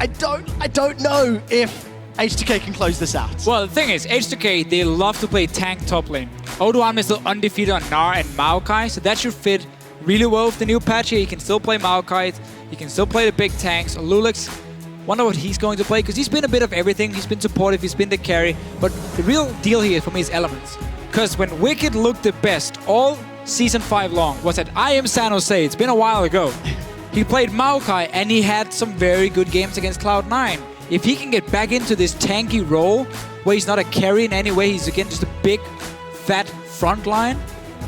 I don't know if H2K can close this out. Well, the thing is, H2K, they love to play tank top lane. Odoamne is still undefeated on Gnar and Maokai, so that should fit really well with the new patch here. He can still play Maokai, he can still play the big tanks. loulex, wonder what he's going to play, because he's been a bit of everything. He's been supportive, he's been the carry, but the real deal here for me is elements. Because when Wickd looked the best all Season 5 long was at IM San Jose, it's been a while ago. He played Maokai and he had some very good games against Cloud9. If he can get back into this tanky role, where he's not a carry in any way, he's again just a big, fat front line,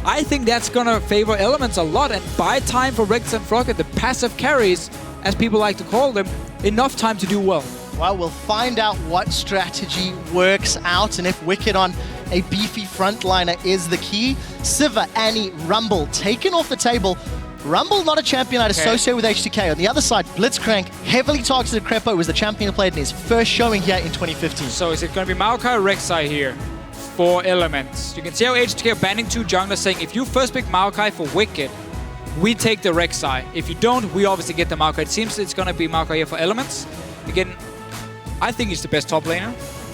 I think that's gonna favor elements a lot and buy time for Rekkles and Froggen, the passive carries, as people like to call them, enough time to do well. Well, we'll find out what strategy works out and if Wickd on a beefy frontliner is the key. Sivir, Annie, Rumble taken off the table. Rumble, not a champion I'd associate with H2K. On the other side, Blitzcrank, heavily targeted Krepo, was the champion who played in his first showing here in 2015. So is it going to be Maokai or Rek'Sai here for elements? You can see how H2K are banning two junglers, saying if you first pick Maokai for Wickd, we take the Rek'Sai. If you don't, we obviously get the Maokai. It seems it's going to be Maokai here for elements. Again, I think he's the best top laner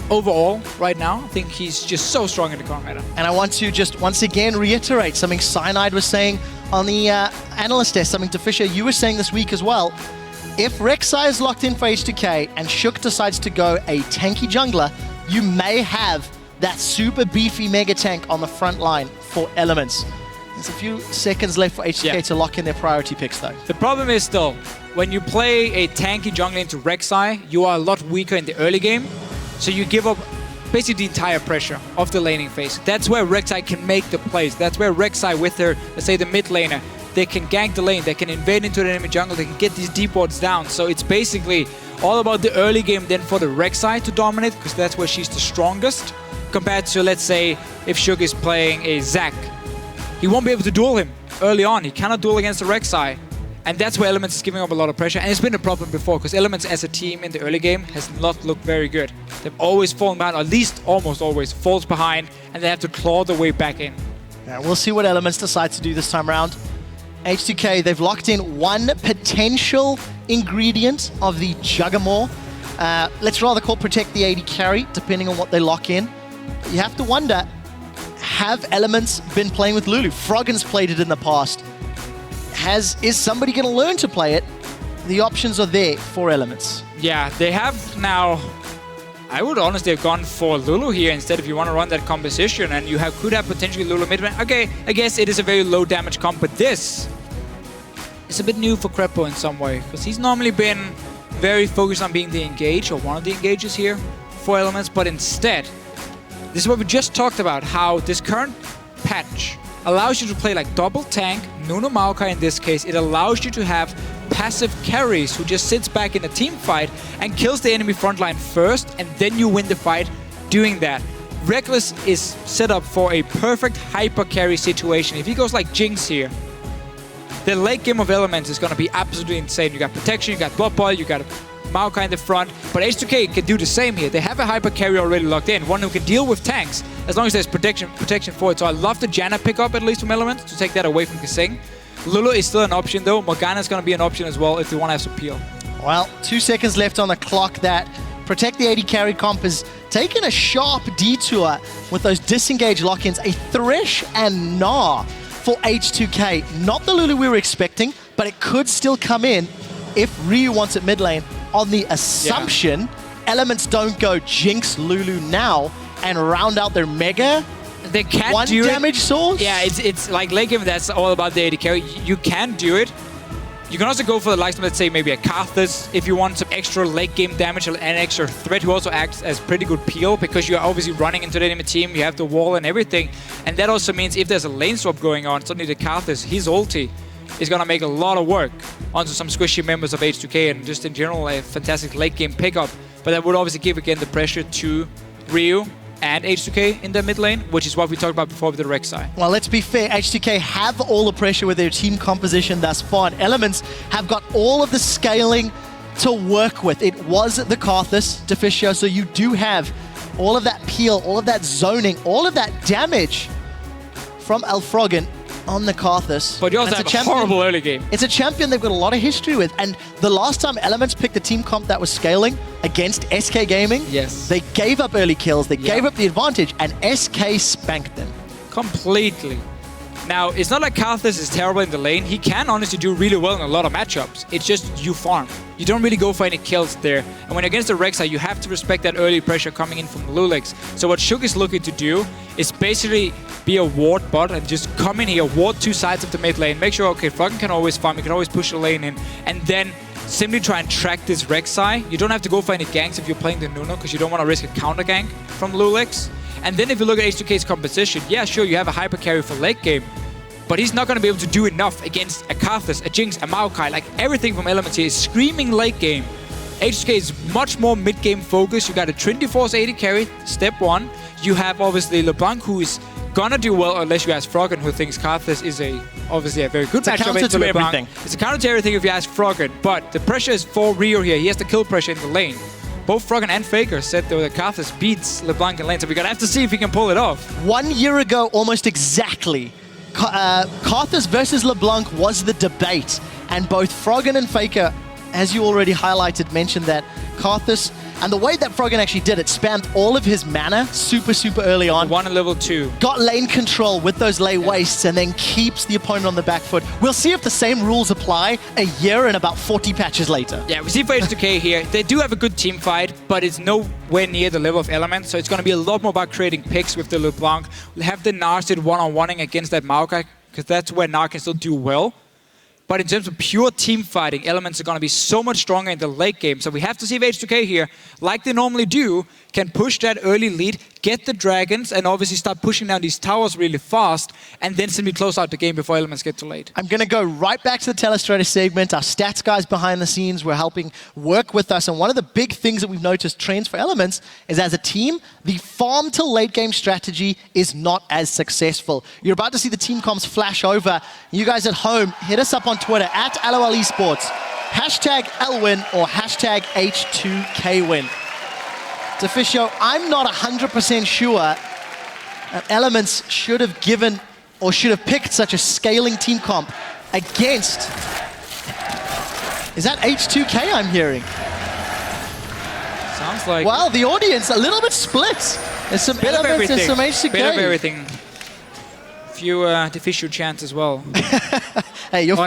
overall right now. I think he's just so strong in the comp meta. And I want to just once again reiterate something Cyanide was saying on the analyst desk, something Deficio, you were saying this week as well. If Rek'Sai is locked in for H2K and Shook decides to go a tanky jungler, you may have that super beefy mega tank on the front line for elements. There's a few seconds left for H2K to lock in their priority picks though. The problem is though, when you play a tanky jungler into Rek'Sai, you are a lot weaker in the early game. So you give up basically the entire pressure of the laning phase. That's where Rek'Sai can make the plays. That's where Rek'Sai with their, let's say the mid laner, they can gank the lane, they can invade into the enemy jungle, they can get these deep wards down. So it's basically all about the early game then for the Rek'Sai to dominate, because that's where she's the strongest, compared to, let's say, if Shook is playing a Zac. He won't be able to duel him early on. He cannot duel against the Rek'Sai. And that's where Elements is giving up a lot of pressure. And it's been a problem before, because Elements as a team in the early game has not looked very good. They've always fallen behind, or at least almost always falls behind, and they have to claw their way back in. Yeah, we'll see what Elements decide to do this time around. H2K, they've locked in one potential ingredient of the Juggernaut. Let's rather call Protect the AD carry, depending on what they lock in. But you have to wonder, have Elements been playing with Lulu? Froggen's played it in the past. Is somebody going to learn to play it? The options are there for Elements. Yeah, they have now... I would honestly have gone for Lulu here instead if you want to run that composition, and you could have potentially Lulu mid-range. Okay, I guess it is a very low damage comp, but this is a bit new for Krepo in some way, because he's normally been very focused on being the engage, or one of the engages here for Elements, but instead, this is what we just talked about, how this current patch allows you to play like double tank, Nunu Maokai in this case. It allows you to have passive carries who just sits back in a team fight and kills the enemy frontline first, and then you win the fight doing that. Rekkles is set up for a perfect hyper carry situation. If he goes like Jinx here, the late game of Elements is going to be absolutely insane. You got protection, you got blood ball, you got Maokai in the front, but H2K can do the same here. They have a hyper carry already locked in, one who can deal with tanks as long as there's protection for it. So I love the Janna pickup at least from Elements to take that away from KaSing. Lulu is still an option though. Morgana's going to be an option as well if they want to have some peel. Well, 2 seconds left on the clock. That Protect the AD carry comp has taken a sharp detour with those disengage lock-ins. A Thresh and Gnar for H2K. Not the Lulu we were expecting, but it could still come in if Ryu wants it mid lane, on the assumption Elements don't go Jinx Lulu now and round out their mega. They can't one do damage source? Yeah, it's like late game, that's all about the AD carry. You can do it. You can also go for the likes of, let's say, maybe a Karthus if you want some extra late game damage and an extra threat who also acts as pretty good peel, because you're obviously running into the enemy team, you have the wall and everything. And that also means if there's a lane swap going on, suddenly the Karthus, his ulti, is going to make a lot of work onto some squishy members of H2K, and just in general a fantastic late game pickup. But that would obviously give again the pressure to Ryu and H2K in the mid lane, which is what we talked about before with the Rek'Sai. Well, let's be fair, H2K have all the pressure with their team composition thus far, and Elements have got all of the scaling to work with. It was the Karthus, Deficio, so you do have all of that peel, all of that zoning, all of that damage from Froggen. on the Karthus. But you also have a horrible early game. It's a champion they've got a lot of history with. And the last time Elements picked a team comp that was scaling against SK Gaming, yes, they gave up early kills, they gave up the advantage, and SK spanked them. Completely. Now, it's not like Karthus is terrible in the lane. He can honestly do really well in a lot of matchups. It's just you farm. You don't really go for any kills there. And when against the Rek'Sai, you have to respect that early pressure coming in from loulex. So what Shug is looking to do is basically be a ward bot and just come in here, ward two sides of the mid lane. Make sure, okay, Froggen can always farm, you can always push the lane in. And then simply try and track this Rek'Sai. You don't have to go for any ganks if you're playing the Nunu, because you don't want to risk a counter gank from loulex. And then if you look at H2K's composition, yeah, sure, you have a hyper carry for late game, but he's not going to be able to do enough against a Karthus, a Jinx, a Maokai. Like, everything from Elements here is screaming late game. H2K is much more mid-game focused. You got a Trinity Force AD carry, step one. You have, obviously, LeBlanc, who is going to do well, unless you ask Froggen, who thinks Karthus is obviously a very good matchup into LeBlanc. Everything. It's a counter to everything if you ask Froggen, but the pressure is for Rio here. He has the kill pressure in the lane. Both Froggen and Faker said that Karthus beats LeBlanc in lane, so we're going to have to see if he can pull it off. 1 year ago, almost exactly, Karthus versus LeBlanc was the debate, and both Froggen and Faker, as you already highlighted, mentioned that Karthus, and the way that Froggen actually did it, spammed all of his mana super early on. One and level 2. Got lane control with those lay wastes, and then keeps the opponent on the back foot. We'll see if the same rules apply a year and about 40 patches later. Yeah, we see for H2K here, they do have a good team fight, but it's nowhere near the level of Elements, so it's going to be a lot more about creating picks with the LeBlanc. We'll have the Gnar sit one-on-oneing against that Maokai, because that's where Gnar can still do well. But in terms of pure team fighting, Elements are going to be so much stronger in the late game. So we have to see if H2K here, like they normally do, can push that early lead, get the dragons, and obviously start pushing down these towers really fast, and then simply close out the game before Elements get too late. I'm going to go right back to the Telestrator segment. Our stats guys behind the scenes were helping work with us. And one of the big things that we've noticed trends for Elements is, as a team, the farm to late game strategy is not as successful. You're about to see the team comms flash over. You guys at home, hit us up on Twitter at LOL Esports, hashtag LWin or hashtag H2KWin. Deficio, I'm not 100% sure that Elements should have given or should have picked such a scaling team comp against. Is that H2K I'm hearing? Sounds like. Well, the audience a little bit split. There's some Elements and some H2K. Bit of everything. Few Deficio chants as well. Hey, your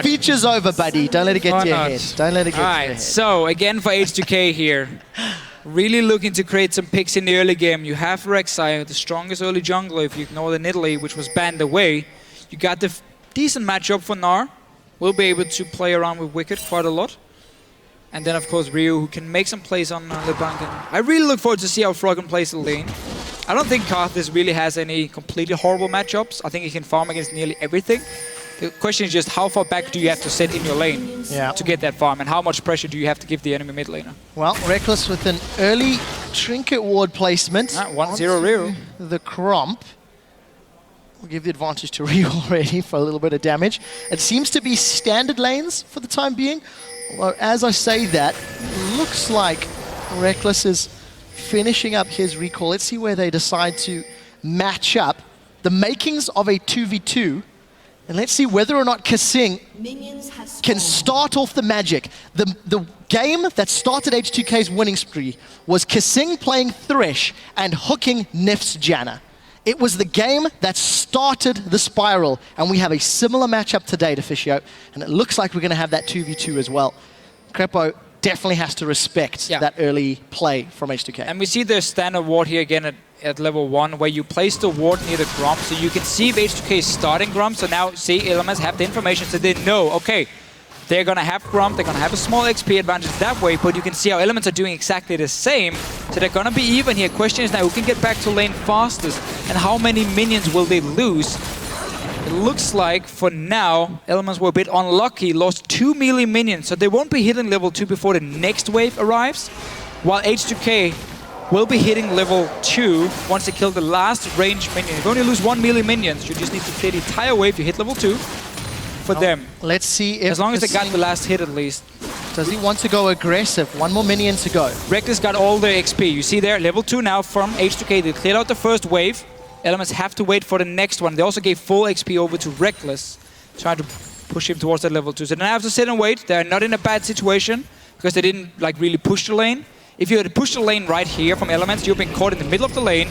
feature's over, buddy. Don't let it get to your head. Don't let it get to your head. So again for H2K here. Really looking to create some picks in the early game. You have Rek'Sai, the strongest early jungler if you ignore the Nidalee, which was banned away. You got the decent matchup for Gnar. We'll be able to play around with Wickd quite a lot. And then, of course, Ryu, who can make some plays on LeBlanc. I really look forward to see how Froggen plays the lane. I don't think Karthus really has any completely horrible matchups. I think he can farm against nearly everything. The question is just how far back do you have to sit in your lane to get that farm, and how much pressure do you have to give the enemy mid laner? Well, Rekkles with an early trinket ward placement. 1-0 Ryu. The Cromp. We'll give the advantage to Ryu already for a little bit of damage. It seems to be standard lanes for the time being. Although, as I say that, it looks like Rekkles is finishing up his recall. Let's see where they decide to match up. The makings of a 2v2. And let's see whether or not KaSing can start off the magic. The game that started H2K's winning spree was KaSing playing Thresh and hooking Nif's Janna. It was the game that started the spiral, and we have a similar matchup today, Deficio, and it looks like we're going to have that 2v2 as well. Krepo definitely has to respect that early play from H2K. And we see the standard ward here again at level 1, where you place the ward near the Gromp, so you can see if H2K is starting Gromp. So now, see, Elements have the information, so they know, okay, they're going to have Gromp, they're going to have a small XP advantage that way, but you can see how Elements are doing exactly the same, so they're going to be even here. Question is now, who can get back to lane fastest, and how many minions will they lose? It looks like, for now, Elements were a bit unlucky, lost 2 melee minions, so they won't be hitting level 2 before the next wave arrives, while H2K will be hitting level 2 once they kill the last range minion. If you only lose 1 melee minions, you just need to clear the entire wave, you hit level 2 for them. Let's see if... As long as they got the last hit at least. Does he want to go aggressive? One more minion to go. Rekkles got all the XP. You see there, level 2 now from H2K. They cleared out the first wave. Elements have to wait for the next one. They also gave full XP over to Rekkles, trying to push him towards that level 2. So they have to sit and wait. They're not in a bad situation because they didn't like really push the lane. If you had pushed the lane right here from Elements, you've been caught in the middle of the lane.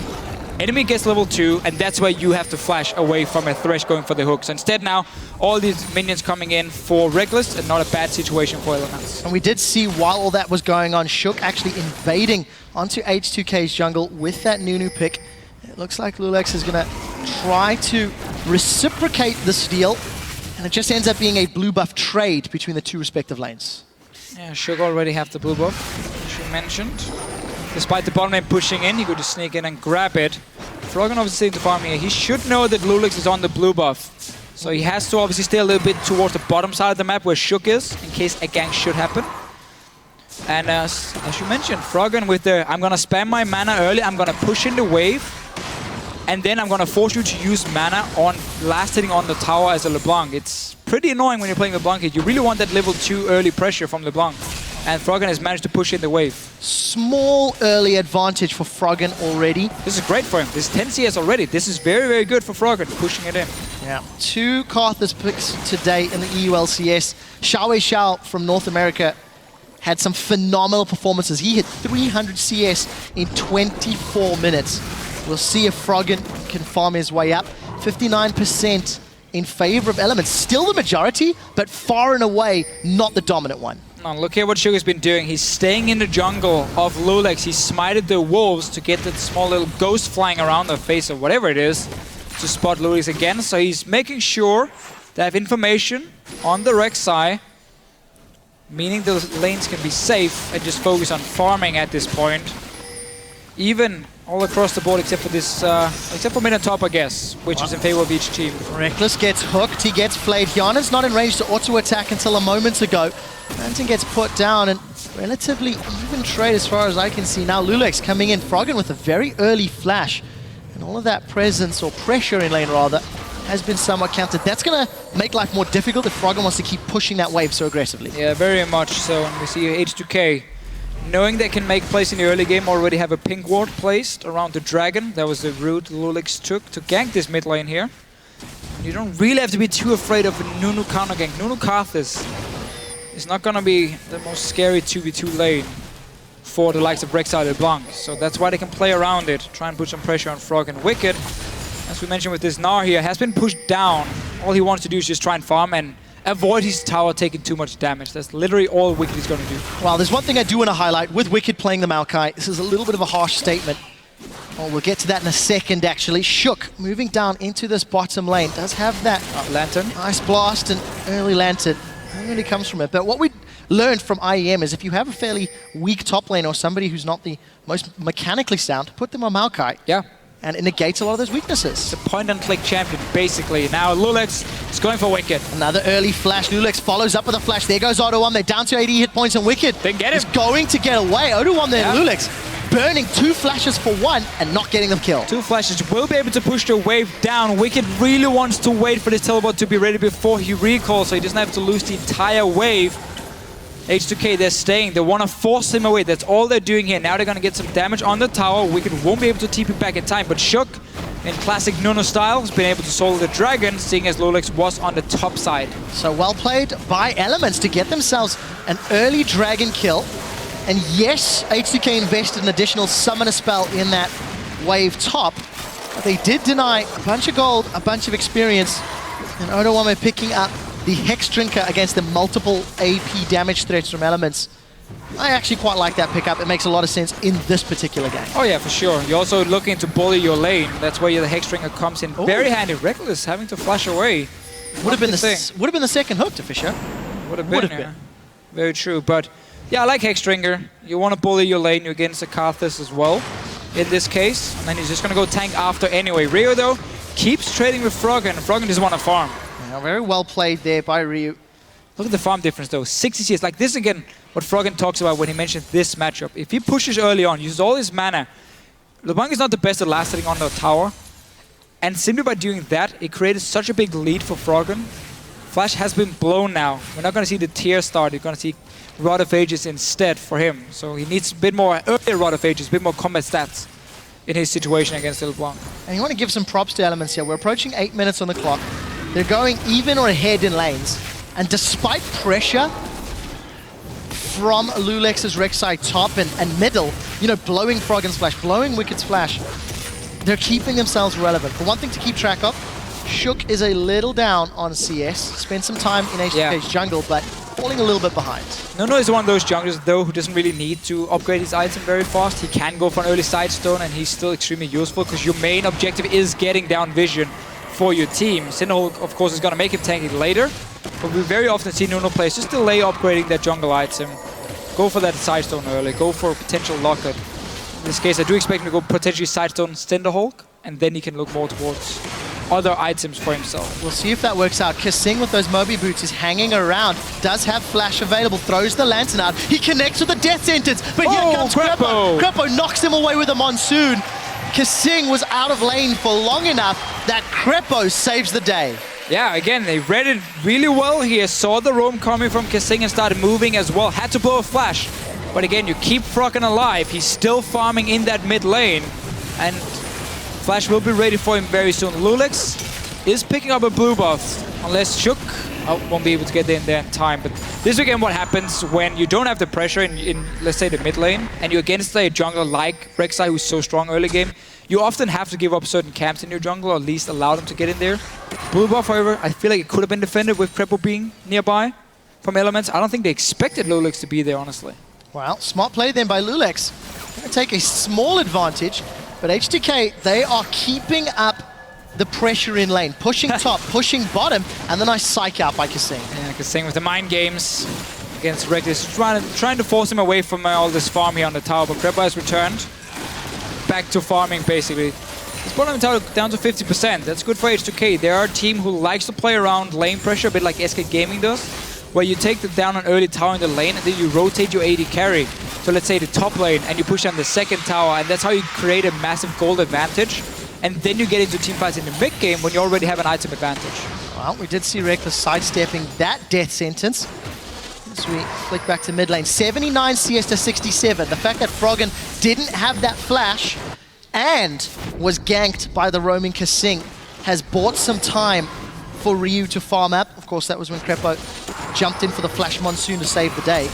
Enemy gets level 2, and that's where you have to flash away from a Thresh going for the hook. So instead now, all these minions coming in for Rekkles, and not a bad situation for Elements. And we did see while all that was going on, Shook actually invading onto H2K's jungle with that Nunu pick. It looks like loulex is going to try to reciprocate the steal, and it just ends up being a blue buff trade between the two respective lanes. Yeah, Shook already have the blue buff, as you mentioned. Despite the bottom lane pushing in, he could just sneak in and grab it. Froggen obviously to farm here. He should know that loulex is on the blue buff. So he has to obviously stay a little bit towards the bottom side of the map where Shook is, in case a gank should happen. And as you mentioned, Froggen with the, I'm gonna spam my mana early, I'm gonna push in the wave, and then I'm gonna force you to use mana on last hitting on the tower as a LeBlanc. It's pretty annoying when you're playing LeBlanc. You really want that level 2 early pressure from LeBlanc. And Froggen has managed to push in the wave. Small early advantage for Froggen already. This is great for him. This is 10 CS already. This is very, very good for Froggen, pushing it in. Yeah. 2 Karthus picks today in the EU LCS. Xiao from North America had some phenomenal performances. He hit 300 CS in 24 minutes. We'll see if Froggen can farm his way up. 59% in favor of Elements. Still the majority, but far and away not the dominant one. Oh, look at what Shook has been doing. He's staying in the jungle of loulex. He smited the wolves to get that small little ghost flying around the face or whatever it is to spot loulex again. So he's making sure they have information on the Rek'Sai, meaning the lanes can be safe and just focus on farming at this point. Even all across the board except for this, except for mid and top, I guess, which is in favor of each team. Rekkles gets hooked, he gets flayed. Hjarnan's not in range to auto-attack until a moment ago. Manton gets put down, and relatively even trade as far as I can see. Now loulex coming in, Froggen with a very early flash. And all of that presence, or pressure in lane rather, has been somewhat countered. That's going to make life more difficult if Froggen wants to keep pushing that wave so aggressively. Yeah, very much so. And we see H2K, knowing they can make plays in the early game, already have a pink ward placed around the dragon. That was the route loulex took to gank this mid lane here. You don't really have to be too afraid of a Nunu counter gank. Nunu Karthus is not going to be the most scary 2v2 lane for the likes of Rek'Sai LeBlanc. So that's why they can play around it, try and put some pressure on Froggen. Wickd, as we mentioned with this Gnar here, has been pushed down. All he wants to do is just try and farm and avoid his tower taking too much damage. That's literally all Wickd is going to do. Well, there's one thing I do want to highlight with Wickd playing the Maokai. This is a little bit of a harsh statement. Oh, we'll get to that in a second, actually. Shook, moving down into this bottom lane, does have that lantern. Nice blast and early lantern. That really comes from it. But what we learned from IEM is if you have a fairly weak top lane or somebody who's not the most mechanically sound, put them on Maokai. Yeah. And it negates a lot of those weaknesses. It's a point-and-click champion, basically. Now loulex is going for Wickd. Another early flash. loulex follows up with a flash. There goes Odoamne. They're down to 80 hit points, and Wickd is going to get away. Odoamne and loulex burning 2 flashes for 1 and not getting them killed. 2 flashes will be able to push the wave down. Wickd really wants to wait for this teleport to be ready before he recalls, so he doesn't have to lose the entire wave. H2K, they're staying. They want to force him away. That's all they're doing here. Now they're going to get some damage on the tower. Wickd won't be able to TP back in time, but Shook, in classic Nunu style, has been able to solo the dragon, seeing as loulex was on the top side. So well played by Elements to get themselves an early dragon kill. And yes, H2K invested an additional summoner spell in that wave top, but they did deny a bunch of gold, a bunch of experience, and Odoamne picking up the Hex Drinker against the multiple AP damage threats from Elements. I actually quite like that pickup. It makes a lot of sense in this particular game. Oh yeah, for sure. You're also looking to bully your lane. That's where the Hex Drinker comes in very handy. Rekkles having to flash away. Would have been the second hook, Deficio. Would have been. Very true, but yeah, I like Hex Drinker. You want to bully your lane, you're against a Karthus as well, in this case. And then he's just going to go tank after anyway. Ryu, though, keeps trading with Froggen. Froggen just want to farm. Yeah, very well played there by Ryu. Look at the farm difference, though. 60 CS. Like this, again, what Froggen talks about when he mentioned this matchup. If he pushes early on, uses all his mana, LeBlanc is not the best at last hitting on the tower. And simply by doing that, it created such a big lead for Froggen. Flash has been blown now. We're not going to see the tier start. You're going to see Rod of Ages instead for him. So he needs a bit more early Rod of Ages, a bit more combat stats. in his situation against LeBlanc. And you want to give some props to Elements here. We're approaching 8 minutes on the clock. They're going even or ahead in lanes. And despite pressure from loulex's Rek'Sai top and middle, you know, blowing Froggen's flash, blowing Wicked's flash, they're keeping themselves relevant. For one thing to keep track of, Shook is a little down on CS. Spent some time in H2K's jungle, but falling a little bit behind. Nunu is one of those junglers, though, who doesn't really need to upgrade his item very fast. He can go for an early side stone, and he's still extremely useful because your main objective is getting down vision for your team. Sinhole, of course, is going to make him tank it later, but we very often see Nunu players just delay upgrading their jungle item. Go for that side stone early, go for a potential locket. In this case, I do expect him to go potentially side stone Cinderhulk, and then he can look more towards other items for himself. We'll see if that works out. KaSing with those Moby boots is hanging around, does have flash available, throws the lantern out. He connects with the death sentence, but here comes Krepo. Krepo knocks him away with a monsoon. KaSing was out of lane for long enough that Krepo saves the day. Yeah, again, they read it really well here. Saw the roam coming from KaSing and started moving as well. Had to blow a flash. But again, you keep Froggen alive. He's still farming in that mid lane. And flash will be ready for him very soon. loulex is picking up a blue buff. Unless Shook won't be able to get in there in time. But this is again what happens when you don't have the pressure in let's say, the mid lane. And you're against a jungler like Rek'Sai, who's so strong early game. You often have to give up certain camps in your jungle, or at least allow them to get in there. Blue buff, however, I feel like it could have been defended with Krepo being nearby from Elements. I don't think they expected loulex to be there, honestly. Well, smart play then by loulex. Going to take a small advantage, but H2K, they are keeping up the pressure in lane. Pushing top, pushing bottom, and then I psych out by KaSing. Yeah, KaSing with the mind games against Rekkles, trying to force him away from all this farm here on the tower, but Krepo has returned. Back to farming, basically. His bottom tower down to 50%. That's good for H2K. They are a team who likes to play around lane pressure, a bit like SK Gaming does, where you take down an early tower in the lane and then you rotate your AD carry. So let's say the top lane, and you push down the second tower, and that's how you create a massive gold advantage. And then you get into team fights in the mid game when you already have an item advantage. Well, we did see Rekkles sidestepping that death sentence. As we flick back to mid lane, 79 CS to 67. The fact that Froggen didn't have that flash and was ganked by the roaming KaSing has bought some time for Ryu to farm up. Of course, that was when Krepo jumped in for the flash monsoon to save the day.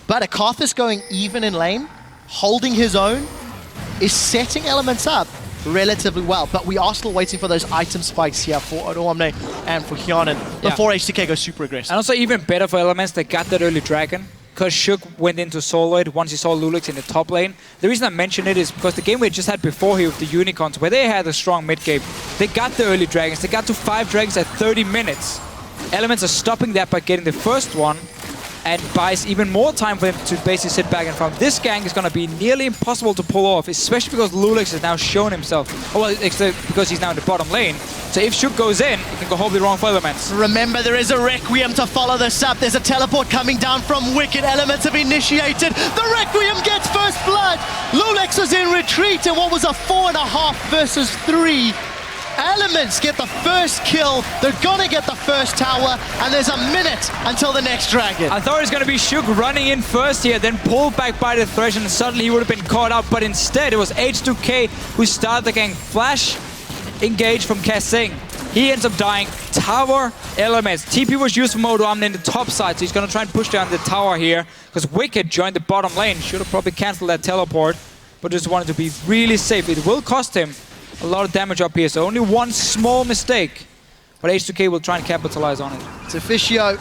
But a Karthus going even in lane, holding his own, is setting Elements up relatively well. But we are still waiting for those item spikes here for Odoamne and for Hjarnan before H2K goes super aggressive. And also even better for Elements, they got that early dragon. Because Shook went into soloid once he saw loulex in the top lane. The reason I mention it is because the game we just had before here with the Unicorns, where they had a strong mid game, they got the early dragons. They got to 5 dragons at 30 minutes. Elements are stopping that by getting the first one, and buys even more time for him to basically sit back and farm. This gank is going to be nearly impossible to pull off, especially because loulex has now shown himself. Oh, well, because he's now in the bottom lane. So if Shook goes in, it can go horribly wrong for Elements. Remember, there is a Requiem to follow this up. There's a teleport coming down from Wickd. Elements have initiated. The Requiem gets first blood. loulex was in retreat in what was a 4.5 versus 3. Elements get the first kill. They're gonna get the first tower, and there's a minute until the next dragon. I thought it was gonna be Shook running in first here, then pulled back by the Thresh, and suddenly he would have been caught up. But instead, it was H2K who started the gang. Flash engage from KaSing. He ends up dying. Tower Elements. TP was used from Odoamne in the top side, so he's gonna try and push down the tower here, because Wickd joined the bottom lane. Should have probably cancelled that teleport, but just wanted to be really safe. It will cost him a lot of damage up here, so only one small mistake. But H2K will try and capitalize on it. Deficio,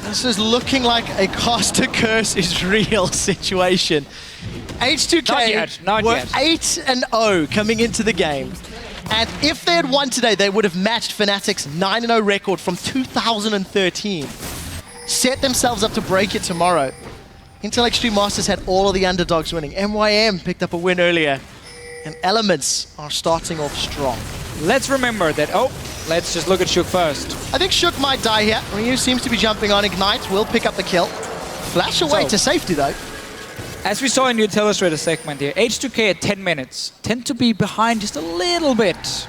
this is looking like a cost to curse is real situation. H2K were 8-0 coming into the game. And if they had won today, they would have matched Fnatic's 9-0 record from 2013. Set themselves up to break it tomorrow. Intel Extreme Masters had all of the underdogs winning. MYM picked up a win earlier. And Elements are starting off strong. Let's remember that, let's just look at Shook first. I think Shook might die here. Ryu seems to be jumping on Ignite, will pick up the kill. Flash away to safety though. As we saw in the Illustrator segment here, H2K at 10 minutes tend to be behind just a little bit.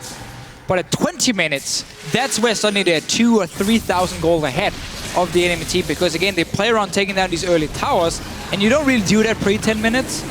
But at 20 minutes, that's where suddenly they're 2,000 or 3,000 gold ahead of the enemy team. Because again, they play around taking down these early towers, and you don't really do that pre-10 minutes.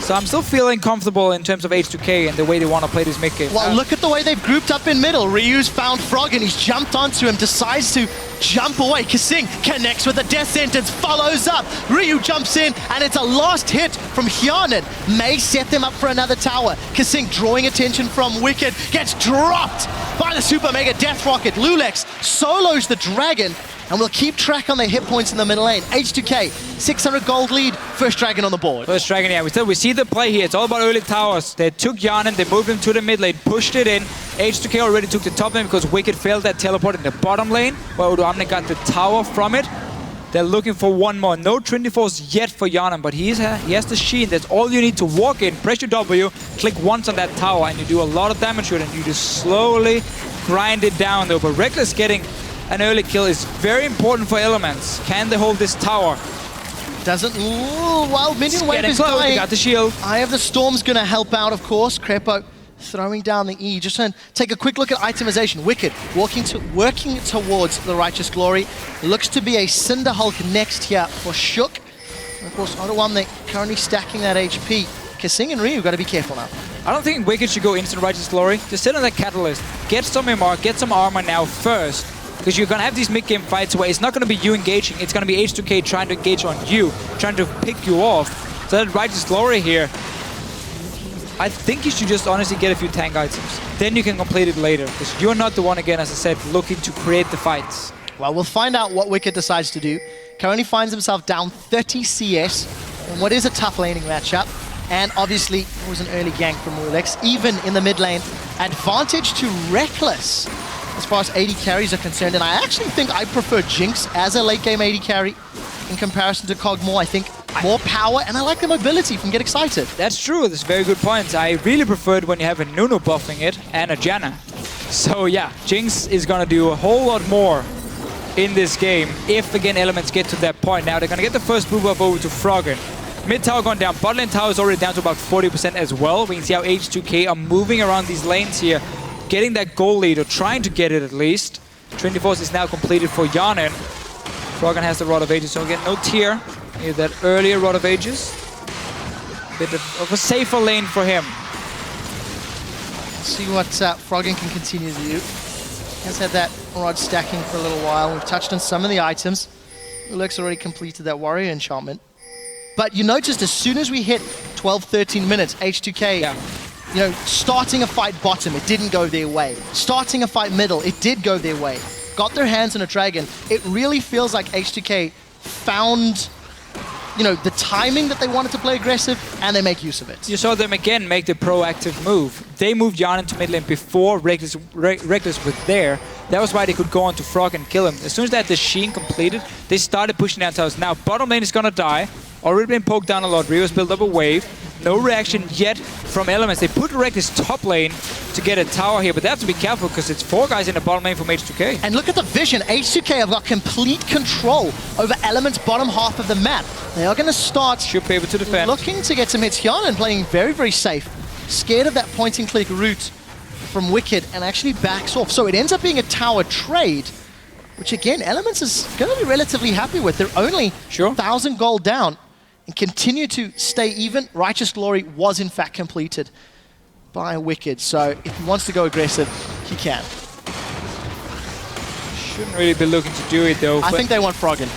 So I'm still feeling comfortable in terms of H2K and the way they want to play this mid game. Well, look at the way they've grouped up in middle. Ryu's found Froggen, he's jumped onto him, decides to jump away. KaSing connects with a death sentence, follows up. Ryu jumps in, and it's a last hit from Hjarnan. May set them up for another tower. KaSing drawing attention from Wickd, gets dropped by the Super Mega Death Rocket. loulex solos the Dragon, and we'll keep track on their hit points in the middle lane. H2K, 600 gold lead, first Dragon on the board. First Dragon, yeah, we see the play here. It's all about early towers. They took Hjarnan, they moved him to the mid lane, pushed it in. H2K already took the top lane because Wickd failed that teleport in the bottom lane, where Odoamne got the tower from it. They're looking for one more. No Trinity Force yet for Hjarnan, but he has the Sheen. That's all you need to walk in, press your W, click once on that tower, and you do a lot of damage to it, and you just slowly grind it down though. But Rekkles getting an early kill is very important for Elements. Can they hold this tower? Doesn't. Ooh, well, minion wave is close. dying. They got the shield. Eye of the Storm's going to help out, of course. Krepo throwing down the E. Just take a quick look at itemization. Wickd working towards the Righteous Glory. Looks to be a Cinder Hulk next here for Shook. And of course, Odoamne currently stacking that HP. KaSing and Ryu got to be careful now. I don't think Wickd should go instant Righteous Glory. Just sit on that Catalyst. Get some MR, get some armor now first. Because you're going to have these mid-game fights where it's not going to be you engaging, it's going to be H2K trying to engage on you, trying to pick you off. So that Righteous Glory here, I think you should just honestly get a few tank items. Then you can complete it later, because you're not the one, again, as I said, looking to create the fights. Well, we'll find out what Wickd decides to do. Currently finds himself down 30 CS in what is a tough laning matchup. And obviously, it was an early gank from loulex, even in the mid lane. Advantage to Rekkles as far as AD carries are concerned, and I actually think I prefer Jinx as a late game AD carry in comparison to Kog'Maw. I think more power, and I like the mobility from Get Excited. That's true, that's a very good point. I really prefer it when you have a Nunu buffing it and a Janna. So yeah, Jinx is gonna do a whole lot more in this game if, again, Elements get to that point. Now they're gonna get the first move up over to Froggen. Mid tower going down, bot lane tower is already down to about 40% as well. We can see how H2K are moving around these lanes here, getting that goal lead, or trying to get it at least. Trinity Force is now completed for Hjarnan. Froggen has the Rod of Ages, so again, no tier. Need that earlier Rod of Ages. Bit of a safer lane for him. See what Froggen can continue to do. Has had that Rod stacking for a little while. We've touched on some of the items. loulex already completed that Warrior enchantment. But you noticed as soon as we hit 12-13 minutes, H2K, you know, starting a fight bottom, it didn't go their way. Starting a fight middle, it did go their way. Got their hands on a Dragon. It really feels like H2K found, you know, the timing that they wanted to play aggressive, and they make use of it. You saw them again make the proactive move. They moved Hjarnan to mid lane before Rekkles was there. That was why they could go on to Frog and kill him. As soon as they had the Sheen completed, they started pushing down towers. Now, bottom lane is gonna die. Already been poked down a lot. Rio's built up a wave. No reaction yet from Elements. They put Rekkles top lane to get a tower here, but they have to be careful because it's 4 guys in the bottom lane from H2K. And look at the vision. H2K have got complete control over Elements' bottom half of the map. They are going to start should be able to defend. Looking to get some hits. Hjarnan playing very, very safe. Scared of that point-and-click route from Wickd and actually backs off. So it ends up being a tower trade, which again, Elements is going to be relatively happy with. They're only 1,000 gold down and continue to stay even. Righteous Glory was in fact completed by Wickd, so if he wants to go aggressive, he can. Shouldn't really be looking to do it though. I think they want Froggen.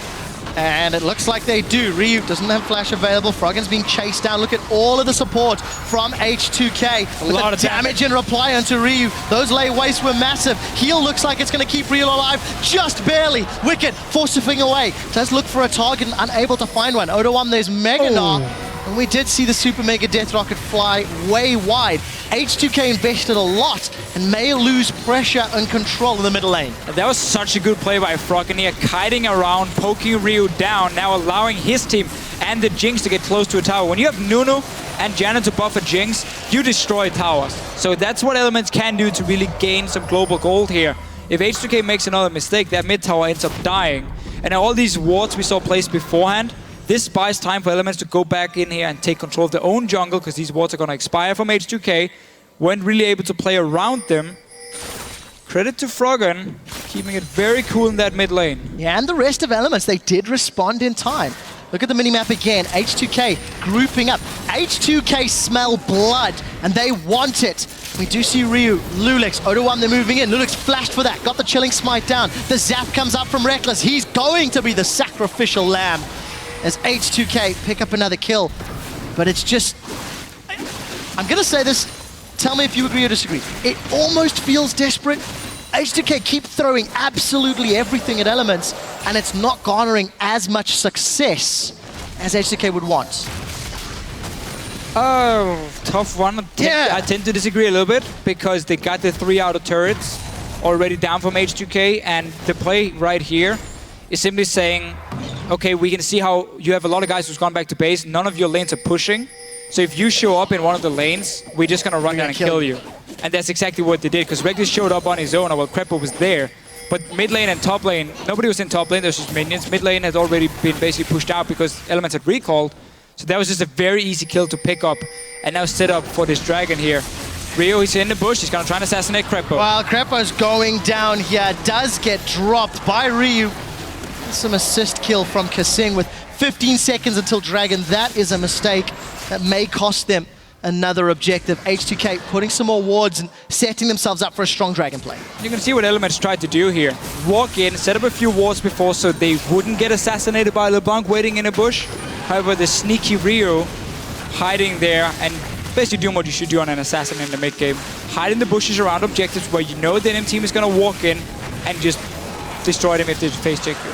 And it looks like they do. Ryu doesn't have flash available. Froggen's being chased down. Look at all of the support from H2K. A lot of damage in reply onto Ryu. Those lay wastes were massive. Heal looks like it's going to keep Ryu alive just barely. Wickd forcing away. Does look for a target and unable to find one. Odoamne, there's Mega Gnar. And we did see the Super Mega Death Rocket fly way wide. H2K invested a lot and may lose pressure and control in the middle lane. That was such a good play by Froggen here, kiting around, poking Ryu down, now allowing his team and the Jinx to get close to a tower. When you have Nunu and Janna to buff a Jinx, you destroy towers. So that's what Elements can do to really gain some global gold here. If H2K makes another mistake, that mid tower ends up dying. And all these wards we saw placed beforehand, this buys time for Elements to go back in here and take control of their own jungle, because these wards are going to expire from H2K. Weren't really able to play around them. Credit to Froggen, keeping it very cool in that mid lane. Yeah, and the rest of Elements, they did respond in time. Look at the minimap again. H2K grouping up. H2K smell blood, and they want it. We do see Ryu, loulex, Odoamne moving in. loulex flashed for that, got the chilling smite down. The zap comes up from Rekkles. He's going to be the sacrificial lamb as H2K pick up another kill. But it's just, I'm gonna say this, tell me if you agree or disagree. It almost feels desperate. H2K keep throwing absolutely everything at Elements, and it's not garnering as much success as H2K would want. Oh, tough one. I tend to disagree a little bit because they got the 3 outer turrets already down from H2K, and the play right here is simply saying, okay, we can see how you have a lot of guys who's gone back to base. None of your lanes are pushing. So if you show up in one of the lanes, we're just gonna run down and kill you. And that's exactly what they did, because Rekkles showed up on his own, while Krepo was there. But mid lane and top lane, nobody was in top lane, there's just minions. Mid lane had already been basically pushed out because Elements had recalled. So that was just a very easy kill to pick up and now set up for this dragon here. Ryu, he's in the bush, he's gonna try and assassinate Krepo. Well, Krepo's going down here, does get dropped by Ryu. Some assist kill from KaSing with 15 seconds until dragon. That is a mistake that may cost them another objective. H2K putting some more wards and setting themselves up for a strong dragon play. You can see what Elements tried to do here. Walk in, set up a few wards before so they wouldn't get assassinated by LeBlanc waiting in a bush. However, the sneaky Ryu hiding there and basically doing what you should do on an assassin in the mid game. Hide in the bushes around objectives where you know the enemy team is going to walk in and just destroy them if they face check you.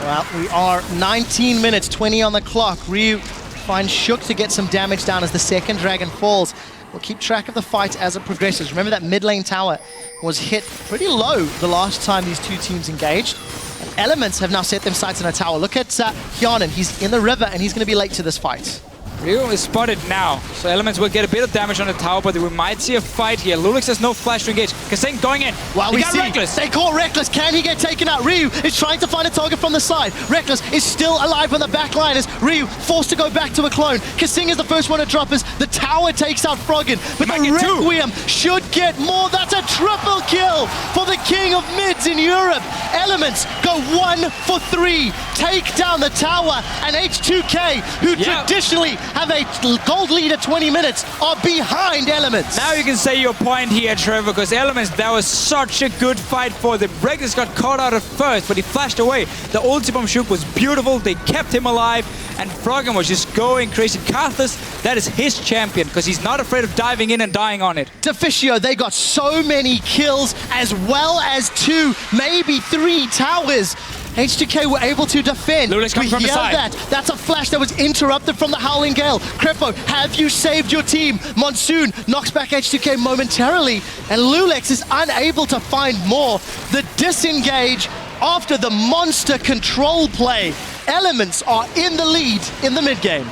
Well, we are 19 minutes, 20 on the clock. Ryu finds Shook to get some damage down as the second dragon falls. We'll keep track of the fight as it progresses. Remember that mid lane tower was hit pretty low the last time these two teams engaged. And Elements have now set them sights in a tower. Look at Hjarnan, he's in the river and he's going to be late to this fight. Ryu is spotted now, so Elements will get a bit of damage on the tower, but we might see a fight here. loulex has no flash to engage. KaSing going in. Wow, we see Rekkles. They caught Rekkles. Can he get taken out? Ryu is trying to find a target from the side. Rekkles is still alive on the back line as Ryu forced to go back to a clone. KaSing is the first one to drop as the tower takes out Froggen, but the Requiem should get more. That's a triple kill for the king of mids in Europe. Elements go 1 for 3, take down the tower, and H2K, who traditionally have a gold lead at 20 minutes, are behind Elements. Now you can say your point here, Trevor, because Elements, that was such a good fight for them. Rekkles got caught out at first, but he flashed away. The ulti from Shook was beautiful, they kept him alive, and Froggen was just going crazy. Karthus, that is his champion, because he's not afraid of diving in and dying on it. Deficio, they got so many kills, as well as 2, maybe 3 towers. H2K were able to defend. loulex comes from the side. That's a flash that was interrupted from the Howling Gale. Krepo, have you saved your team? Monsoon knocks back H2K momentarily, and loulex is unable to find more. The disengage after the monster control play. Elements are in the lead in the mid game.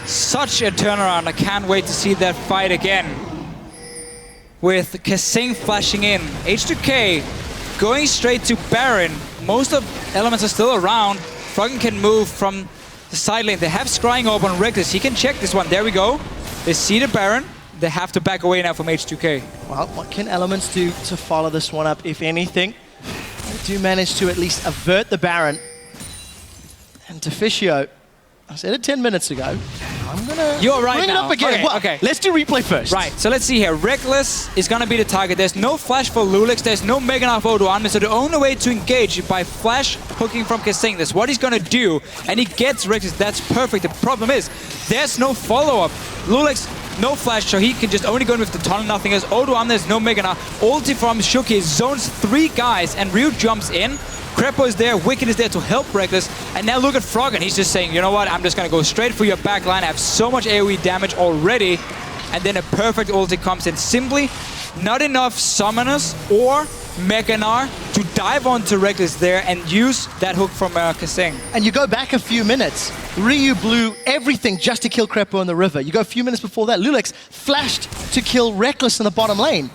Such a turnaround. I can't wait to see that fight again. With KaSing flashing in. H2K going straight to Baron. Most of Elements are still around. Froggen can move from the side lane. They have scrying up on Rekkles. He can check this one. There we go. They see the Baron. They have to back away now from H2K. Well, what can Elements do to follow this one up, if anything? They do manage to at least avert the Baron. And Deficio, I said it 10 minutes ago, I'm gonna bring it up again. Okay. Let's do replay first. Right, so let's see here. Rekkles is gonna be the target. There's no flash for loulex, there's no Mega Knife for Odoamne, so the only way to engage is by flash hooking from KaSing. That's what he's gonna do, and he gets Rekkles. That's perfect. The problem is, there's no follow-up. loulex, no flash, so he can just only go in with the tunnel, nothing else. Odoamne, there's no Mega Knife. Ulti from Shook, he zones 3 guys, and Ryu jumps in. Krepo is there, Wickd is there to help Rekkles, and now look at Froggen. He's just saying, you know what, I'm just gonna go straight for your back line. I have so much AoE damage already, and then a perfect ulti comes in. Simply not enough summoners or Mega Gnar to dive onto Rekkles there and use that hook from KaSing. And you go back a few minutes, Ryu blew everything just to kill Krepo in the river. You go a few minutes before that, loulex flashed to kill Rekkles in the bottom lane.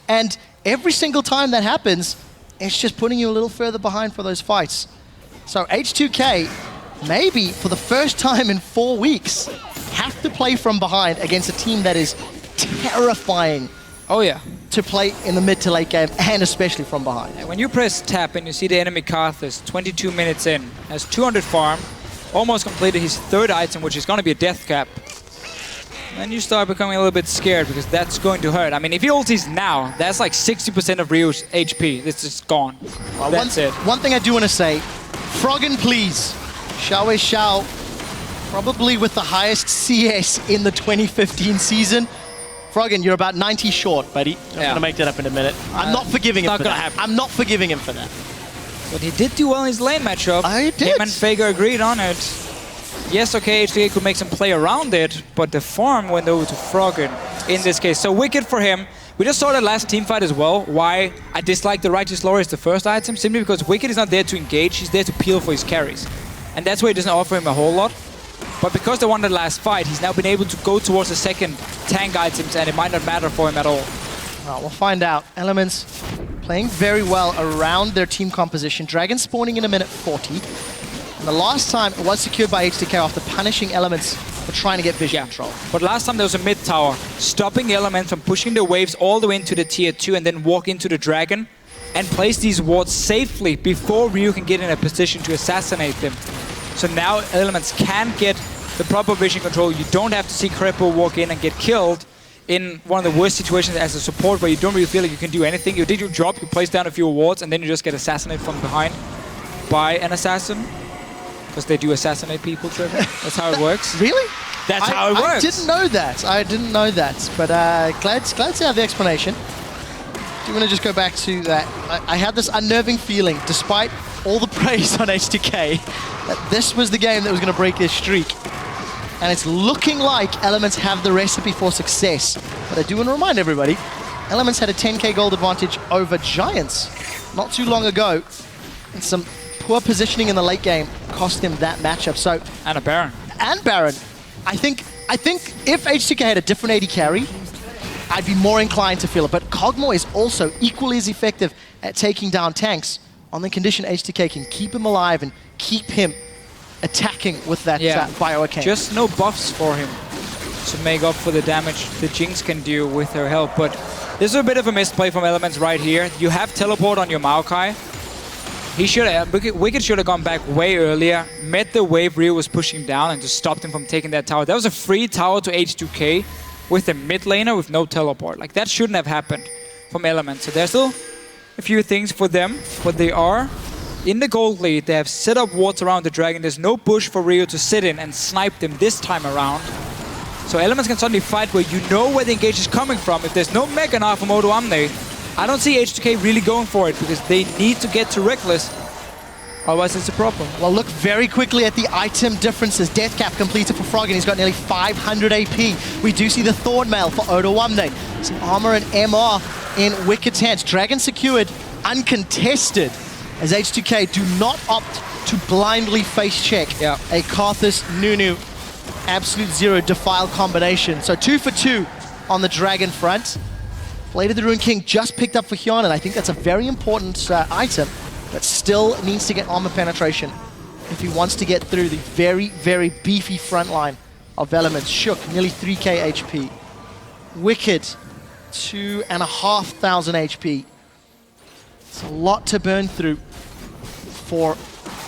And every single time that happens, it's just putting you a little further behind for those fights. So H2K, maybe for the first time in 4 weeks, have to play from behind against a team that is terrifying. Oh yeah. To play in the mid to late game, and especially from behind. When you press tap and you see the enemy Karthus 22 minutes in, has 200 farm, almost completed his third item, which is going to be a death cap. Then you start becoming a little bit scared because that's going to hurt. I mean, if he ultis now, that's like 60% of Ryu's HP. It's just gone. Well, that's it. One thing I do want to say, Froggen, please. Xiao Xiao, probably with the highest CS in the 2015 season. Froggen, you're about 90 short, buddy. I'm going to make that up in a minute. I'm not forgiving him for that. I'm not forgiving him for that. But he did do well in his lane matchup. I did. Him and Fager agreed on it. Yes, okay, H2K could make some play around it, but the farm went over to Froggen in this case. So Wicked for him. We just saw that last team fight as well. Why I dislike the Righteous Lore as the first item, simply because Wicked is not there to engage, he's there to peel for his carries. And that's why it doesn't offer him a whole lot. But because they won the last fight, he's now been able to go towards the second tank items, and it might not matter for him at all. Well, we'll find out. Elements playing very well around their team composition. Dragon spawning in a minute 40. And the last time it was secured by H2K after punishing Elements for trying to get vision control. But last time there was a mid tower, stopping Elements from pushing the waves all the way into the tier 2 and then walk into the Dragon and place these wards safely before Ryu can get in a position to assassinate them. So now Elements can get the proper vision control. You don't have to see Krepo walk in and get killed in one of the worst situations as a support where you don't really feel like you can do anything. You did your job, you place down a few wards, and then you just get assassinated from behind by an assassin. Because they do assassinate people, Trevor. That's how it works. Really? That's how it works. I didn't know that. I didn't know that. But glad to have the explanation. Do you want to just go back to that? I had this unnerving feeling, despite all the praise on H2K, that this was the game that was going to break their streak. And it's looking like Elements have the recipe for success. But I do want to remind everybody, Elements had a 10k gold advantage over Giants not too long ago. And some poor positioning in the late game cost him that matchup. So and a Baron. And Baron. I think if H2K had a different AD carry, I'd be more inclined to feel it. But Kog'Maw is also equally as effective at taking down tanks on the condition H2K can keep him alive and keep him attacking with that Bioarcane. Just no buffs for him to make up for the damage the Jinx can do with her help. But this is a bit of a misplay from Elements right here. You have teleport on your Maokai. He should have, Wicked should have gone back way earlier, met the wave Ryu was pushing down and just stopped him from taking that tower. That was a free tower to H2K with a mid laner with no teleport. Like, that shouldn't have happened from Elements. So there's still a few things for them, but they are in the gold lead. They have set up wards around the Dragon. There's no bush for Ryu to sit in and snipe them this time around. So Elements can suddenly fight where you know where the engage is coming from. If there's no Mega Gnar from Odoamne, I don't see H2K really going for it because they need to get to Rekkles. Otherwise, it's a problem. Well, look very quickly at the item differences. Death cap completed for Froggen. He's got nearly 500 AP. We do see the Thorn Mail for Odoamne. Some armor and MR in Wicked's hands. Dragon secured, uncontested, as H2K do not opt to blindly face check a Karthus Nunu Absolute Zero Defile combination. So 2 for 2 on the Dragon front. Blade of the Ruined King just picked up for Hjarnan. I think that's a very important item, but still needs to get armor penetration if he wants to get through the very, very beefy front line of Elements. Shook, nearly 3k HP. Wicked, 2,500 HP. It's a lot to burn through for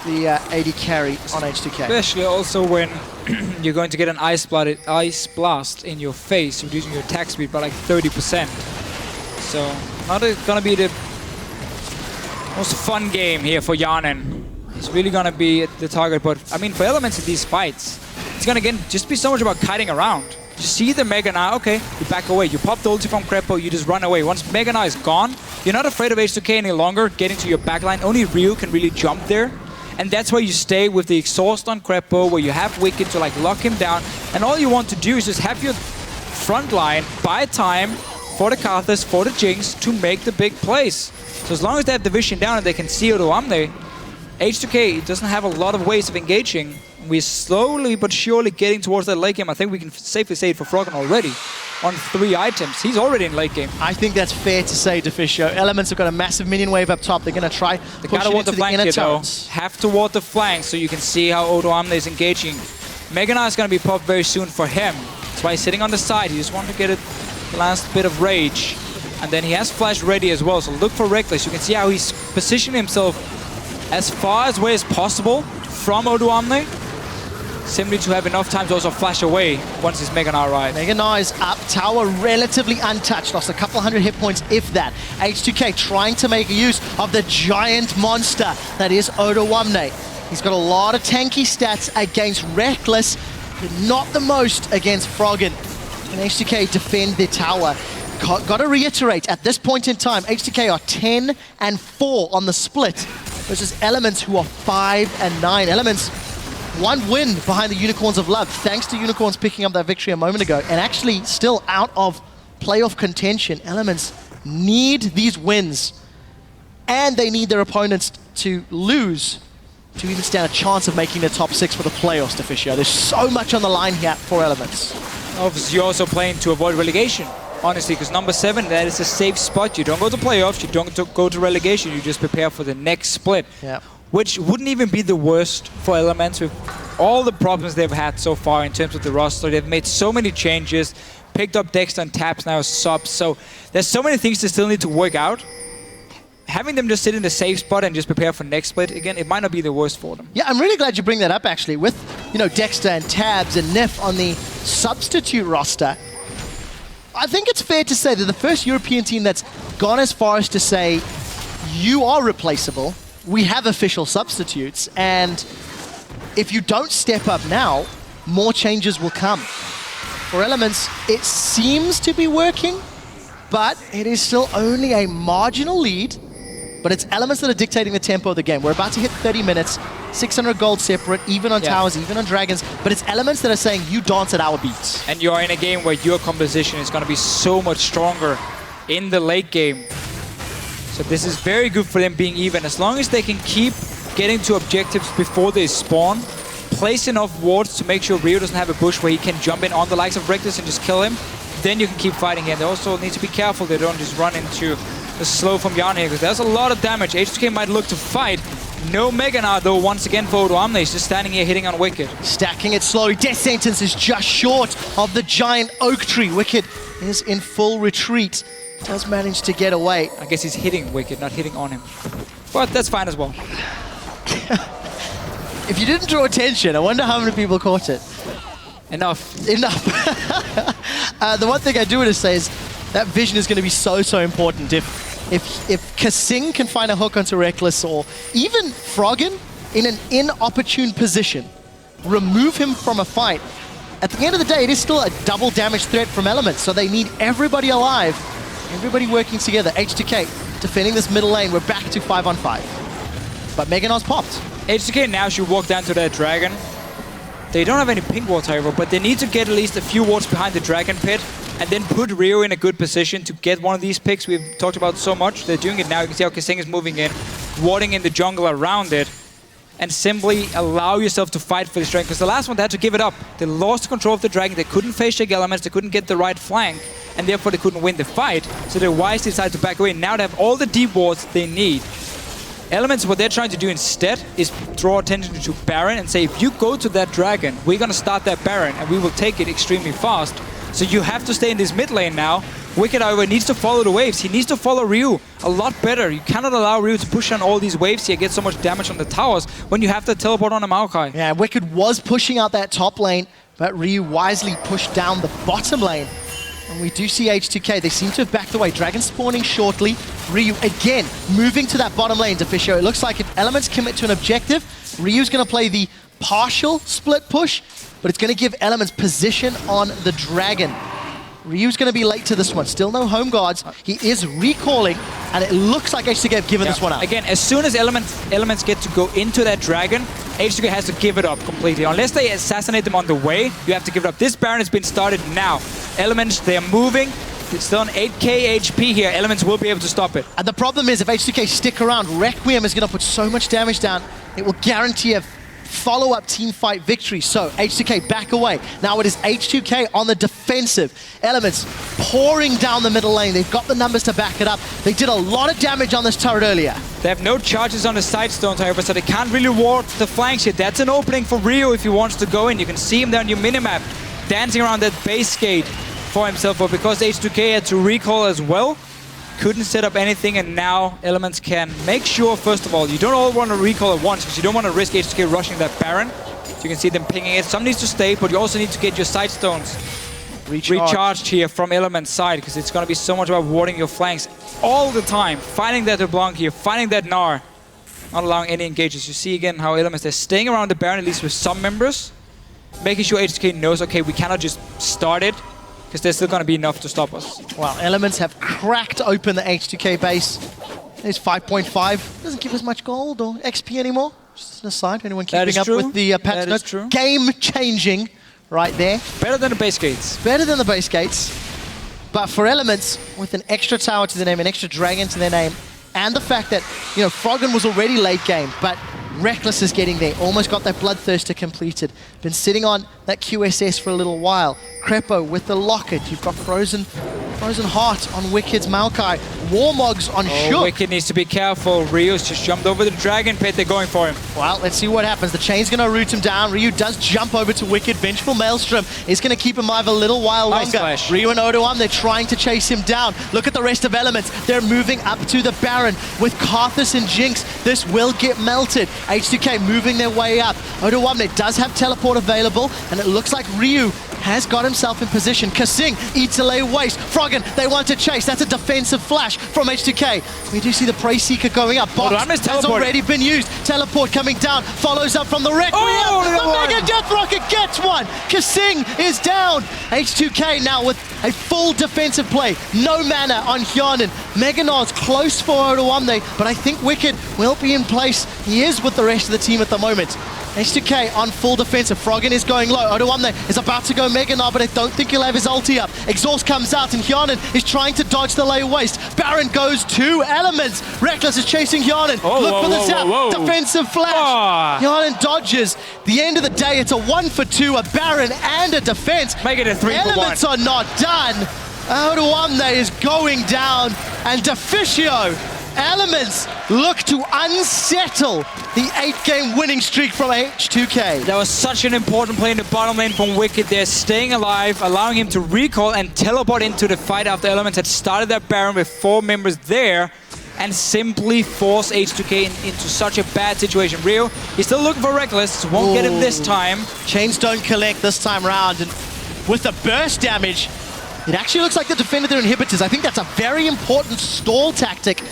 the AD carry on H2K. Especially also when you're going to get an Ice Blast in your face, reducing your attack speed by like 30%. So, not gonna be the most fun game here for Hjarnan. He's really gonna be the target, but I mean, for Elements in these fights, it's gonna again just be so much about kiting around. You see the Mega Gnar, okay, you back away. You pop the ulti from Krepo, you just run away. Once Mega Gnar is gone, you're not afraid of H2K any longer getting to your backline. Only Ryu can really jump there. And that's where you stay with the exhaust on Krepo, where you have Wicked to like lock him down. And all you want to do is just have your front line buy time for the Karthus, for the Jinx, to make the big plays. So as long as they have the vision down and they can see Odoamne, H2K doesn't have a lot of ways of engaging. We're slowly but surely getting towards that late game. I think we can safely say it for Froggen already. On 3 items, he's already in late game. I think that's fair to say, Deficio. Elements have got a massive minion wave up top. They're going to try pushing into the inner turrets. Have to ward the flank so you can see how Odoamne is engaging. Mega Gnar is going to be popped very soon for him. That's why he's sitting on the side. He just wants to get it last bit of rage. And then he has flash ready as well, so look for Rekkles. You can see how he's positioning himself as far away as possible from Odoamne. simply to have enough time to also flash away once his Mega Gnar arrives. Mega Gnar is up, tower relatively untouched, lost a couple hundred hit points, if that. H2K trying to make use of the giant monster that is Odoamne. He's got a lot of tanky stats against Rekkles, but not the most against Froggen. And H2K defend their tower. Got to reiterate, at this point in time, H2K are 10 and 4 on the split versus Elements who are 5 and 9. Elements, one win behind the Unicorns of Love, thanks to Unicorns picking up that victory a moment ago, and actually still out of playoff contention. Elements need these wins, and they need their opponents to lose to even stand a chance of making the top 6 for the playoffs, Deficio. There's so much on the line here for Elements. Obviously, you're also playing to avoid relegation, honestly, because number 7, that is a safe spot. You don't go to playoffs, you don't go to relegation, you just prepare for the next split. Yeah. Which wouldn't even be the worst for Elements with all the problems they've had so far in terms of the roster. They've made so many changes, picked up Dexter and Taps now as subs, so there's so many things they still need to work out. Having them just sit in the safe spot and just prepare for next split, again, it might not be the worst for them. Yeah, I'm really glad you bring that up, actually. With, you know, Dexter and Tabs and Nif on the substitute roster, I think it's fair to say that the first European team that's gone as far as to say, you are replaceable, we have official substitutes, and if you don't step up now, more changes will come. For Elements, it seems to be working, but it is still only a marginal lead. But it's Elements that are dictating the tempo of the game. We're about to hit 30 minutes, 600 gold separate, even on towers, even on dragons. But it's Elements that are saying, you dance at our beats. And you're in a game where your composition is going to be so much stronger in the late game. So this is very good for them being even. As long as they can keep getting to objectives before they spawn, place enough wards to make sure Rio doesn't have a bush where he can jump in on the likes of Rekkles and just kill him, then you can keep fighting here. They also need to be careful they don't just run into the slow from Hjarnan here, because there's a lot of damage. H2K might look to fight. No Mega Gnar though, once again for Odoamne. He's just standing here hitting on Wickd. Stacking it slowly. Death Sentence is just short of the giant oak tree. Wickd is in full retreat. Does manage to get away. I guess he's hitting Wickd, not hitting on him. But that's fine as well. If you didn't draw attention, I wonder how many people caught it. Enough. The one thing I do want to say is that vision is going to be so important. If KaSing can find a hook onto Rekkles, or even Froggen in an inopportune position, remove him from a fight, at the end of the day, it is still a double damage threat from Elements, so they need everybody alive, everybody working together. H2K defending this middle lane. We're back to 5-on-5. But Mega Gnar's popped. H2K now should walk down to their dragon. They don't have any pink wards, however, but they need to get at least a few wards behind the dragon pit and then put Rio in a good position to get one of these picks we've talked about so much. They're doing it now. You can see how KaSing is moving in, warding in the jungle around it, and simply allow yourself to fight for this dragon. Because the last one, they had to give it up. They lost control of the dragon. They couldn't face check Elements. They couldn't get the right flank, and therefore they couldn't win the fight. So they wisely decided to back away. Now they have all the deep wards they need. Elements, what they're trying to do instead is draw attention to Baron and say, if you go to that dragon, we're going to start that Baron and we will take it extremely fast. So you have to stay in this mid lane now. Wickd, however, needs to follow the waves. He needs to follow Ryu a lot better. You cannot allow Ryu to push on all these waves here, get so much damage on the towers when you have to teleport on a Maokai. Yeah, Wickd was pushing out that top lane, but Ryu wisely pushed down the bottom lane. And we do see H2K, they seem to have backed away. Dragon spawning shortly. Ryu again moving to that bottom lane, Deficio. It looks like if Elements commit to an objective, Ryu's going to play the partial split push, but it's going to give Elements position on the dragon. Ryu's going to be late to this one. Still no home guards. He is recalling, and it looks like H2K have given this one up. Again, as soon as Elements get to go into that dragon, H2K has to give it up completely. Unless they assassinate them on the way, you have to give it up. This Baron has been started now. Elements, they are moving. It's still on 8k HP here. Elements will be able to stop it. And the problem is, if H2K stick around, Requiem is going to put so much damage down, it will guarantee a follow-up team fight victory. So H2K back away. Now it is H2K on the defensive. Elements pouring down the middle lane. They've got the numbers to back it up. They did a lot of damage on this turret earlier. They have no charges on the side stones, however, so they can't really ward the flanks here. That's an opening for Rio if he wants to go in. You can see him there on your minimap, dancing around that base gate for himself. But because H2K had to recall as well, couldn't set up anything, and now Elements can make sure, first of all, you don't all want to recall at once because you don't want to risk H2K rushing that Baron. So you can see them pinging it. Some needs to stay, but you also need to get your side stones recharged here from Element's side, because it's going to be so much about warding your flanks all the time. Finding that LeBlanc here, finding that Gnar, not allowing any engages. You see again how Elements, they're staying around the Baron, at least with some members, making sure H2K knows, okay, we cannot just start it, because there's still going to be enough to stop us. Wow, Elements have cracked open the H2K base. There's 5.5. Doesn't give us much gold or XP anymore. Just an aside, anyone keeping up with the patch notes. Game-changing right there. Better than the base gates. Better than the base gates. But for Elements, with an extra tower to their name, an extra dragon to their name, and the fact that, you know, Froggen was already late game, but Rekkles is getting there. Almost got that Bloodthirster completed. Been sitting on that QSS for a little while. Krepo with the Locket. You've got Frozen Heart on Wicked's Maokai. Warmogs on Shook. Wickd needs to be careful. Ryu's just jumped over the Dragon Pit. They're going for him. Well, let's see what happens. The chain's going to root him down. Ryu does jump over to Wicked. Vengeful Maelstrom is going to keep him alive a little while longer. Flash. Ryu and Odoamne, they're trying to chase him down. Look at the rest of Elements. They're moving up to the Baron with Karthus and Jinx. This will get melted. H2K moving their way up. Odoamne does have teleport available, and it looks like Ryu has got himself in position. KaSing eats away waste. Froggen, they want to chase. That's a defensive flash from H2K. We do see the Prey Seeker going up. Box has already been used. Teleport coming down. Follows up from the Requiem. The Mega Death Rocket gets one. KaSing is down. H2K now with a full defensive play. No mana on Hjarnan. Mega Gnar's close for Odoamne, but I think Wicked will be in place. He is with the rest of the team at the moment. H2K on full defensive. Froggen is going low. Odoamne is about to go Mega Gnar, but I don't think he'll have his ulti up. Exhaust comes out, and Hjarnan is trying to dodge the lay waste. Baron goes to Elements. Rekkles is chasing Hjarnan. Look for the zap. Defensive flash. Hjarnan dodges. The end of the day, it's a 1-for-2, a Baron and a defense. Make it a 3-for-1. Elements are not done. Odoamne is going down, and Deficio. Elements look to unsettle the 8-game winning streak from H2K. That was such an important play in the bottom lane from Wicked. They're staying alive, allowing him to recall and teleport into the fight after Elements had started that Baron with 4 members there and simply force H2K into such a bad situation. Ryu, he's still looking for Rekkles, won't get him this time. Chains don't collect this time round, and with the burst damage, it actually looks like they defended their inhibitors. I think that's a very important stall tactic,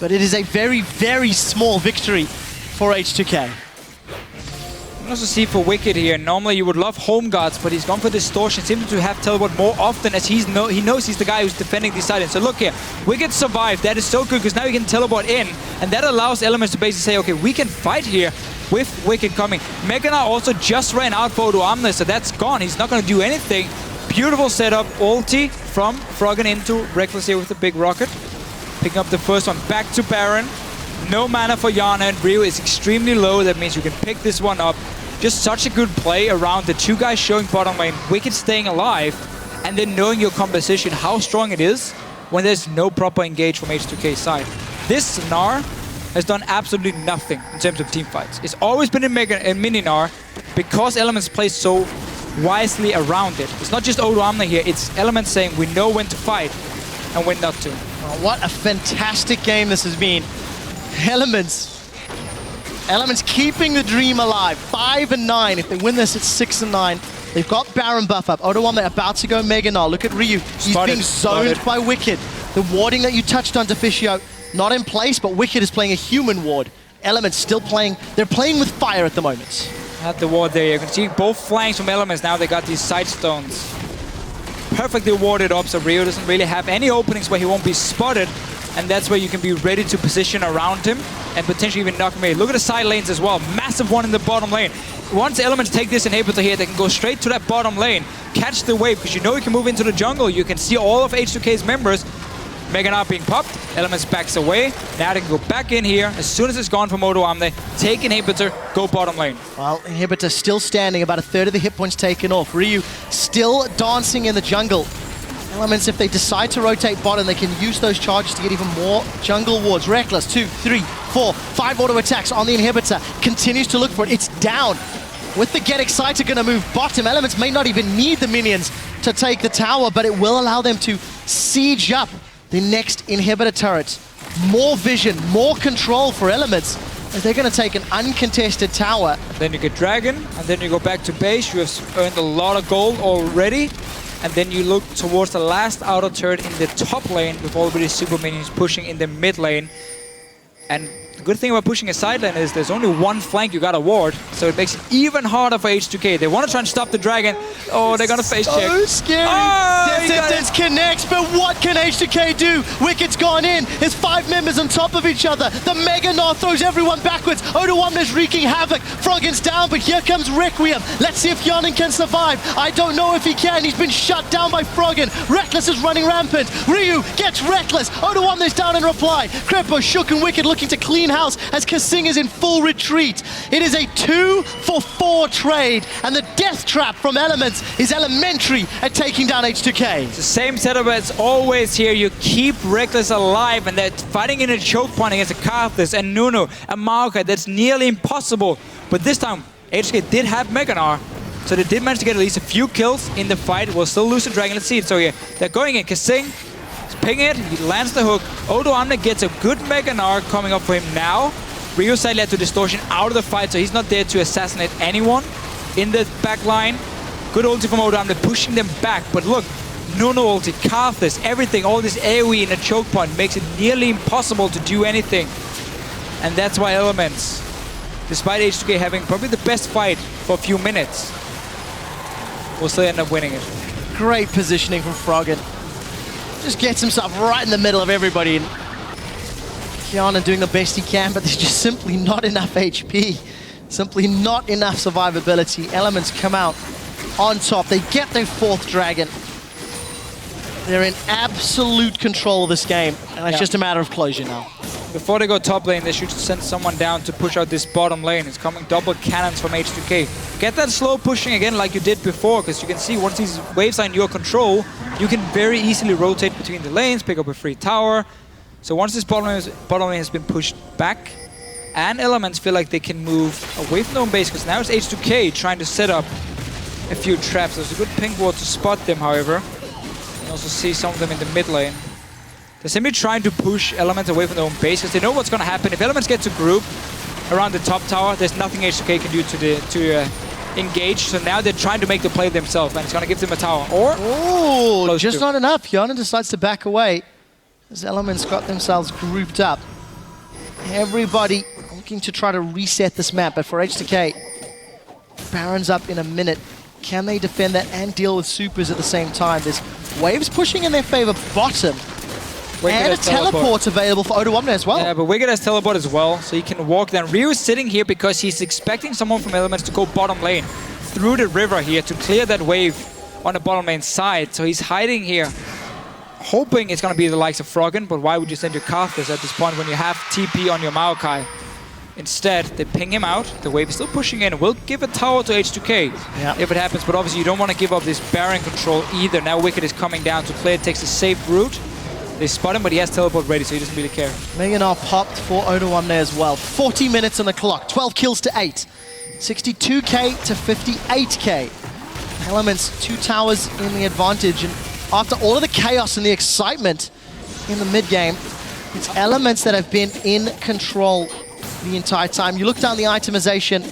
but it is a very, very small victory for H2K. You can also see for Wicked here, normally you would love home guards, but he's gone for distortion. Seems to have teleport more often, as he knows he's the guy who's defending these sides. So look here, Wicked survived. That is so good, because now he can teleport in, and that allows Elements to basically say, okay, we can fight here with Wicked coming. Mega Gnar also just ran out for Odoamne, so that's gone. He's not going to do anything. Beautiful setup, ulti from Froggen into Rekkles here with the big rocket. Picking up the first one, back to Baron. No mana for Janna, and Ryu is extremely low. That means you can pick this one up. Just such a good play around the 2 guys showing bottom lane, Wicked staying alive, and then knowing your composition, how strong it is when there's no proper engage from H2K's side. This Gnar has done absolutely nothing in terms of team fights. It's always been in mini Gnar, because Elements play so wisely around it. It's not just Odoamne here, it's Elements saying we know when to fight and when not to. Oh, what a fantastic game this has been. Elements keeping the dream alive. 5-9. If they win this, it's 6-9. They've got Baron buff up. Odoamne about to go Mega Gnar. Look at Ryu. He's being zoned by Wicked. The warding that you touched on, Deficio, not in place, but Wicked is playing a human ward. Elements still playing. They're playing with fire at the moment. At the ward there, you can see both flanks from Elements. Now they got these side stones perfectly warded up, so Ryu doesn't really have any openings where he won't be spotted, and that's where you can be ready to position around him and potentially even knock him away. Look at the side lanes as well. Massive one in the bottom lane. Once Elements take this inhibitor here, they can go straight to that bottom lane, catch the wave, because you know you can move into the jungle. You can see all of H2K's members. Mega Gnar being popped, Elements backs away. Now they can go back in here. As soon as it's gone from Odoamne, take inhibitor, go bottom lane. Well, inhibitor still standing, about a third of the hit points taken off. Ryu still dancing in the jungle. Elements, if they decide to rotate bottom, they can use those charges to get even more jungle wards. Rekkles, 2, 3, 4, 5 auto attacks on the inhibitor. Continues to look for it. It's down. With the Get Excited going to move bottom, Elements may not even need the minions to take the tower, but it will allow them to siege up the next inhibitor turret. More vision, more control for Elements. as they're going to take an uncontested tower. Then you get Dragon, and then you go back to base. You have earned a lot of gold already. And then you look towards the last outer turret in the top lane with all of these super minions pushing in the mid lane. And the good thing about pushing a side lane is there's only one flank you got to ward, so it makes it even harder for H2K. They want to try and stop the Dragon. Oh, they're going to face check. So scary. Oh, Distance connects, but what can H2K do? Wicked's gone in. There's 5 members on top of each other. The Mega Gnar throws everyone backwards. Odoamne's wreaking havoc. Froggen's down, but here comes Requiem. Let's see if Hjarnan can survive. I don't know if he can. He's been shut down by Froggen. Rekkles is running rampant. Ryu gets Rekkles. Odoamne's down in reply. Krepo, Shook, and Wickd looking to clean house as KaSing is in full retreat. It is a 2-for-4 trade, and the death trap from Elements is elementary at taking down H2K. It's the same setup as always here. You keep Rekkles alive, and they're fighting in a choke point against a Karthus and Nunu and Maokai. That's nearly impossible. But this time, H2K did have Mega Gnar, so they did manage to get at least a few kills in the fight. We'll still lose the Dragon. Let's see it. So yeah, they're going in. KaSing ping it, he lands the hook. Odoamne gets a good Mega Gnar coming up for him now. Ryu side led to Distortion out of the fight, so he's not there to assassinate anyone in the back line. Good ulti from Odoamne, pushing them back. But look, Nunu ulti, Karthus, everything, all this AoE in a choke point makes it nearly impossible to do anything. And that's why Elements, despite H2K having probably the best fight for a few minutes, will still end up winning it. Great positioning from Froggen. Just gets himself right in the middle of everybody. And Hjarnan doing the best he can, but there's just simply not enough HP. Simply not enough survivability. Elements come out on top. They get their 4th Dragon. They're in absolute control of this game, and it's just a matter of closure now. Before they go top lane, they should send someone down to push out this bottom lane. It's coming double cannons from H2K. Get that slow pushing again like you did before, because you can see once these waves are in your control, you can very easily rotate between the lanes, pick up a free tower. So once this bottom lane has been pushed back, and Elements feel like they can move away from their own base, because now it's H2K trying to set up a few traps. There's a good ping ward to spot them, however. You can also see some of them in the mid lane. They're simply trying to push Elements away from their own base because they know what's going to happen. If Elements get to group around the top tower, there's nothing H2K can do to engage. So now they're trying to make the play themselves, and it's going to give them a tower. Or just not enough. Hjarnan decides to back away as Elements got themselves grouped up. Everybody looking to try to reset this map, but for H2K, Baron's up in a minute. Can they defend that and deal with supers at the same time? There's waves pushing in their favor bottom. Wickd and a teleport available for Odoamne as well. Yeah, but Wickd has teleport as well, so he can walk down. Ryu is sitting here because he's expecting someone from Elements to go bottom lane through the river here to clear that wave on the bottom lane side. So he's hiding here, hoping it's going to be the likes of Froggen, but why would you send your Karthus at this point when you have TP on your Maokai? Instead, they ping him out. The wave is still pushing in. Will give a tower to H2K if it happens, but obviously you don't want to give up this Baron control either. Now Wickd is coming down to play, takes a safe route. They spot him, but he has teleport ready, so he doesn't really care. Mega Gnar popped for Odoamne as well. 40 minutes on the clock, 12 kills to 8. 62k to 58k. Elements, 2 towers in the advantage, and after all of the chaos and the excitement in the mid-game, it's Elements that have been in control the entire time. You look down the itemization,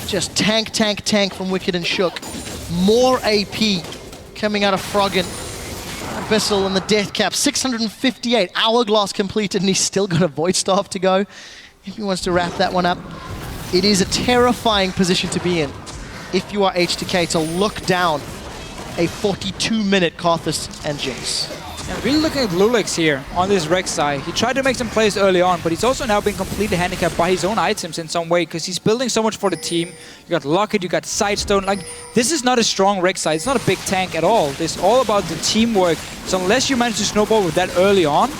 just tank, tank, tank from Wickd and Shook. More AP coming out of Froggen. Abyssal and the death cap, 658 hourglass completed, and he's still got a Void Staff to go. If he wants to wrap that one up, it is a terrifying position to be in if you are H2K to look down a 42-minute Karthus and Jinx. And really looking at loulex here on this Rek'Sai. He tried to make some plays early on, but he's also now been completely handicapped by his own items in some way, because he's building so much for the team. You got Locket, you got Sidestone. Like, this is not a strong Rek'Sai. It's not a big tank at all. It's all about the teamwork. So unless you manage to snowball with that early on,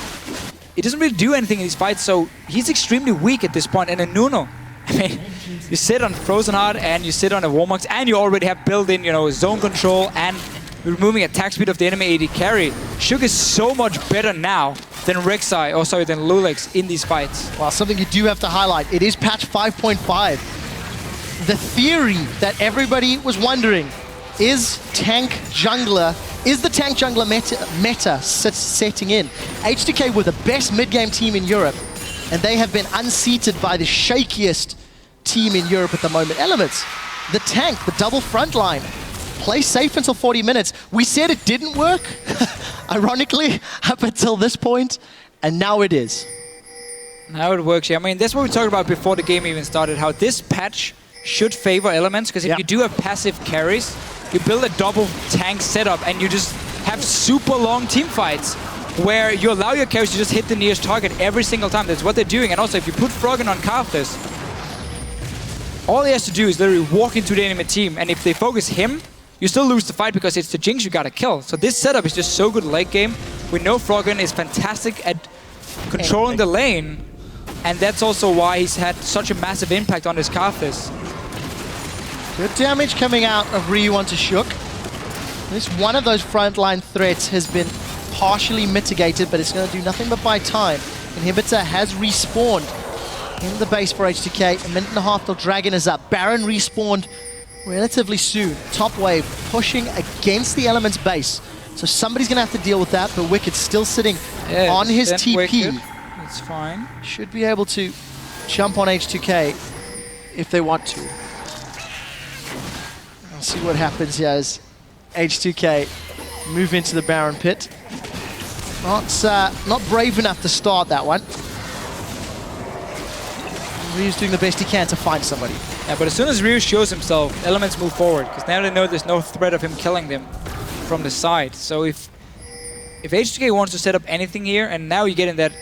it doesn't really do anything in these fights. So he's extremely weak at this point. And then Nunu, I mean, you sit on Frozen Heart and you sit on a Warmox, and you already have built-in, you know, zone control and removing attack speed of the enemy AD carry. Shook is so much better now than Rek'Sai, or sorry, than loulex in these fights. Well, something you do have to highlight, it is patch 5.5. The theory that everybody was wondering, is the tank jungler meta setting in? H2K were the best mid-game team in Europe. and they have been unseated by the shakiest team in Europe at the moment. Elements, the tank, the double front line, play safe until 40 minutes. We said it didn't work, ironically, up until this point, and now it is. Now it works, yeah. I mean, that's what we talked about before the game even started, how this patch should favor Elements, because if you do have passive carries, you build a double tank setup and you just have super long team fights where you allow your carries to just hit the nearest target every single time. That's what they're doing. And also, if you put Froggen on Karthus, all he has to do is literally walk into the enemy team, and if they focus him, you still lose the fight because it's the Jinx you gotta kill. So this setup is just so good late game. We know Froggen is fantastic at controlling the lane, and that's also why he's had such a massive impact on his Karthus. Good damage coming out of Ryu onto Shook. At least one of those frontline threats has been partially mitigated, but it's going to do nothing but buy time. Inhibitor has respawned in the base for H2K. A minute and a half till Dragon is up. Baron respawned relatively soon. Top wave pushing against the Elements base. So somebody's going to have to deal with that, but Wicked still sitting on his TP. Wicked. It's fine. Should be able to jump on H2K if they want to. We'll see what happens here as H2K move into the Baron pit. Not brave enough to start that one. Ryu's doing the best he can to find somebody. Yeah, but as soon as Ryu shows himself, Elements move forward, because now they know there's no threat of him killing them from the side. So if H2K wants to set up anything here, and now you get in that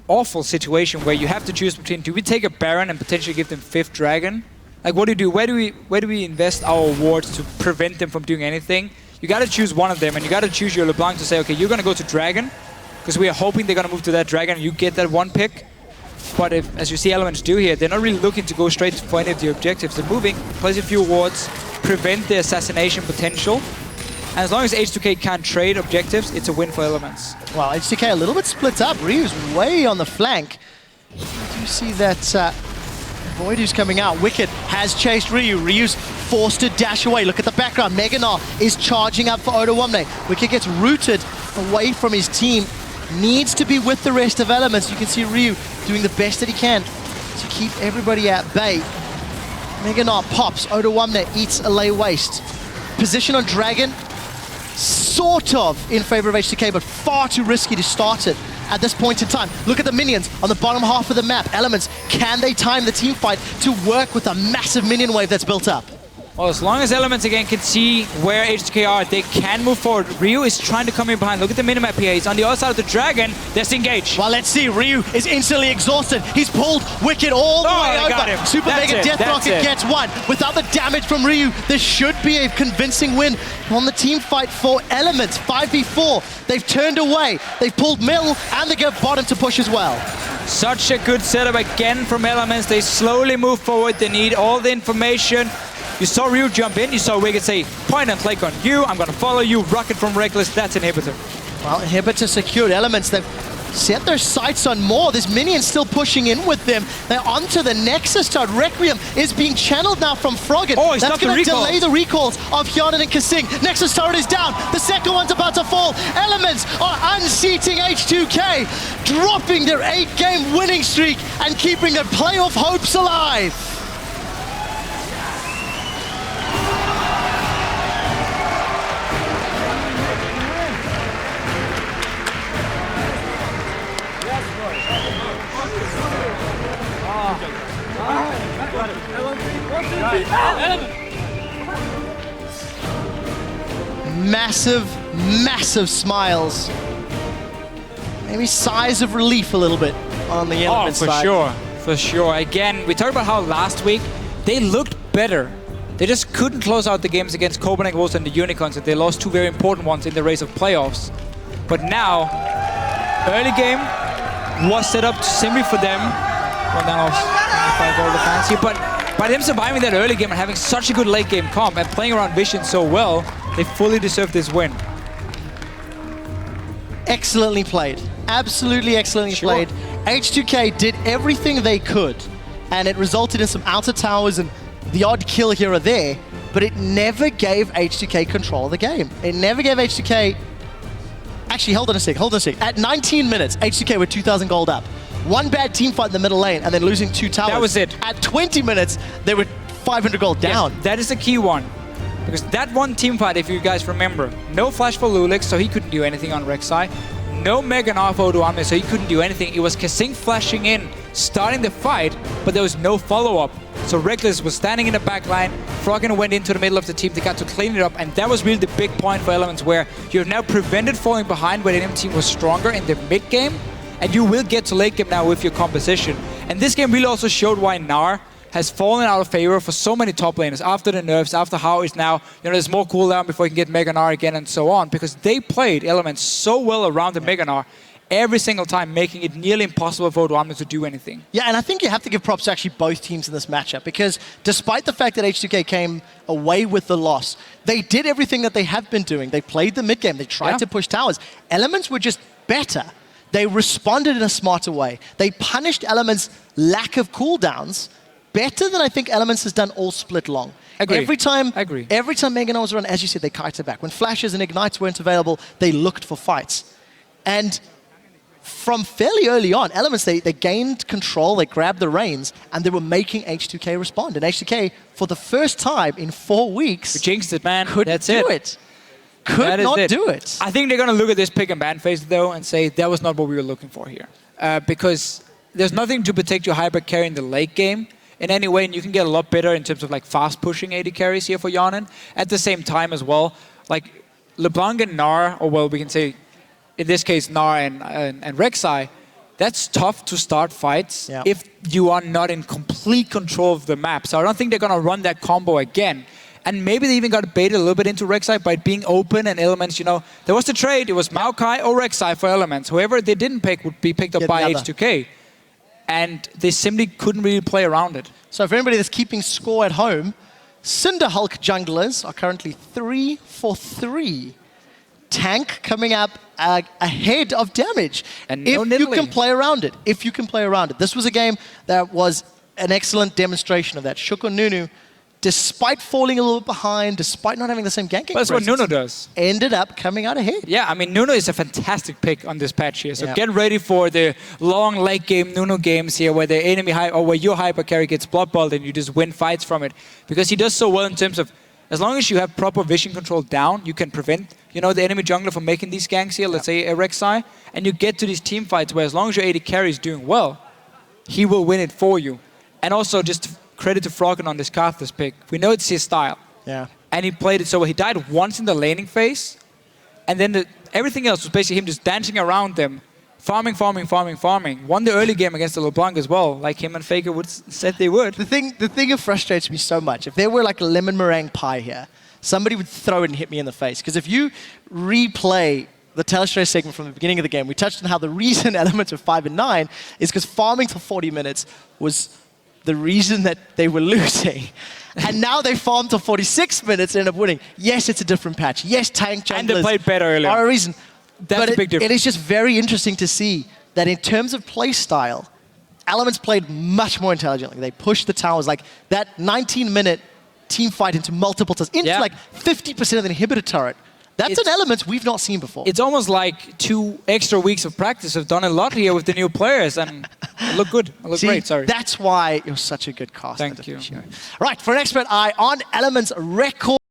awful situation where you have to choose between, do we take a Baron and potentially give them 5th Dragon? Like, what do you do? Where do we invest our wards to prevent them from doing anything? You got to choose one of them, and you got to choose your LeBlanc to say, okay, you're going to go to Dragon, because we are hoping they're going to move to that Dragon, and you get that one pick. But if, as you see Elements do here, they're not really looking to go straight for any of the objectives. They're moving, place a few wards, prevent the assassination potential. And as long as H2K can't trade objectives, it's a win for Elements. Well, H2K a little bit split up. Ryu's way on the flank. You do see that Void who's coming out. Wicked has chased Ryu. Ryu's forced to dash away. Look at the background. Gnar is charging up for Odoamne. Wicked gets rooted away from his team. Needs to be with the rest of Elements. You can see Ryu doing the best that he can to keep everybody at bay. Gnar pops. Odoamne eats a lay waste. Position on Dragon, sort of in favor of H2K, but far too risky to start it at this point in time. Look at the minions on the bottom half of the map. Elements, can they time the team fight to work with a massive minion wave that's built up? Well, as long as Elements again can see where H2K are, they can move forward. Ryu is trying to come in behind. Look at the minimap here. He's on the other side of the Dragon. Let's engage. Well, let's see. Ryu is instantly exhausted. He's pulled Wicked all the way over. Got him. Super Mega Death Rocket gets one. Without the damage from Ryu, this should be a convincing win on the team fight for Elements. 5v4. They've turned away. They've pulled middle, and they go bottom to push as well. Such a good setup again from Elements. They slowly move forward. They need all the information. You saw Ryu jump in, you saw Wicked say, point and click on you, I'm gonna follow you, rocket from Rekkles, that's Inhibitor. Well, Inhibitor secured. Elements, they've set their sights on more. This minion's still pushing in with them. They're onto the Nexus turret. Requiem is being channeled now from Froggen. Oh, he's that's going to delay the recalls of Hjarnan and KaSing. Nexus turret is down. The second one's about to fall. Elements are unseating H2K, dropping their 8-game winning streak and keeping their playoff hopes alive. Massive, massive smiles. Maybe sighs of relief a little bit on the Elements side. For sure. Again, we talked about how last week they looked better. They just couldn't close out the games against Copenhagen Wolves and the Unicorns, and they lost two very important ones in the race of playoffs. But now, early game was set up simply for them. Well, now, 5 all the fans here, but by them surviving that early game and having such a good late game comp and playing around Vision so well, they fully deserve this win. Excellently played. Absolutely excellently played. H2K did everything they could, and it resulted in some outer towers and the odd kill here or there, but it never gave H2K control of the game. It never gave H2K... Actually, hold on a sec. At 19 minutes, H2K were 2,000 gold up. One bad team fight in the middle lane and then losing 2 towers. That was it. At 20 minutes, they were 500 gold down. Yes, that is the key one. Because that one team fight, if you guys remember, no flash for loulex, so he couldn't do anything on Rek'Sai. No Mega Gnar for Odoamne, so he couldn't do anything. It was KaSing flashing in, starting the fight, but there was no follow-up. So Rekkles was standing in the back line, Froggen went into the middle of the team, they got to clean it up, and that was really the big point for Elements, where you have now prevented falling behind when the enemy team was stronger in the mid game, and you will get to late game now with your composition. And this game really also showed why Gnar has fallen out of favor for so many top laners after the nerfs, after how it's now, there's more cooldown before you can get Mega Gnar again and so on, because they played Elements so well around the Mega Gnar every single time, making it nearly impossible for Odoamne to do anything. Yeah, and I think you have to give props to actually both teams in this matchup, because despite the fact that H2K came away with the loss, they did everything that they have been doing. They played the mid game, they tried to push towers. Elements were just better. They responded in a smarter way. They punished Elements' lack of cooldowns better than I think Elements has done all split long. Agree. Every time Mega Gnar was around, as you said, they kited back. When flashes and ignites weren't available, they looked for fights. And from fairly early on, Elements, they gained control, they grabbed the reins, and they were making H2K respond. And H2K, for the first time in 4 weeks, jinxed it, man. Couldn't do it. Could not do it. I think they're going to look at this pick and ban phase, though, and say that was not what we were looking for here. Because there's nothing to protect your hyper carry in the late game in any way, and you can get a lot better in terms of like fast pushing AD carries here for Hjarnan. At the same time as well, like LeBlanc and Gnar, or well, we can say in this case Gnar and Rek'Sai, that's tough to start fights if you are not in complete control of the map. So I don't think they're going to run that combo again. And maybe they even got baited a little bit into Rek'Sai by being open and Elements, there was the trade, it was Maokai or Rek'Sai for Elements. Whoever they didn't pick would be picked up by H2K. And they simply couldn't really play around it. So for anybody that's keeping score at home, Cinder Hulk junglers are currently 3 for 3. Tank coming up ahead of damage. And if you can play around it. If you can play around it. This was a game that was an excellent demonstration of that. Shook on Nunu, despite falling a little bit behind, despite not having the same ganking, that's what Nunu does. Ended up coming out ahead. Yeah, I mean, Nunu is a fantastic pick on this patch here. So get ready for the long late game Nunu games here, where the enemy or where your hyper carry gets blood balled and you just win fights from it. Because he does so well in terms of, as long as you have proper vision control down, you can prevent, the enemy jungler from making these ganks here, let's say a Rek'Sai, and you get to these team fights where as long as your AD carry is doing well, he will win it for you. And also just credit to Froggen on this Karthus pick. We know it's his style. Yeah. And he played it so well. He died once in the laning phase, and then everything else was basically him just dancing around them, farming. Won the early game against the LeBlanc as well, like him and Faker said they would. The thing that frustrates me so much, if there were like a lemon meringue pie here, somebody would throw it and hit me in the face. Because if you replay the Thresh segment from the beginning of the game, we touched on how the reason Elements are 5 and 9 is because farming for 40 minutes was the reason that they were losing. And now they farmed to 46 minutes and end up winning. Yes, it's a different patch. Yes, tank junglers and they played better earlier. Are a reason. That's a big difference. It is just very interesting to see that in terms of play style, Elements played much more intelligently. They pushed the towers, like that 19-minute team fight into multiple towers, into like 50% of the inhibitor turret. That's an element we've not seen before. It's almost like 2 extra weeks of practice have done a lot here with the new players, and it looked good. It looked great, sorry. That's why you're such a good caster. Thank you. Right, for an expert eye on Elements record.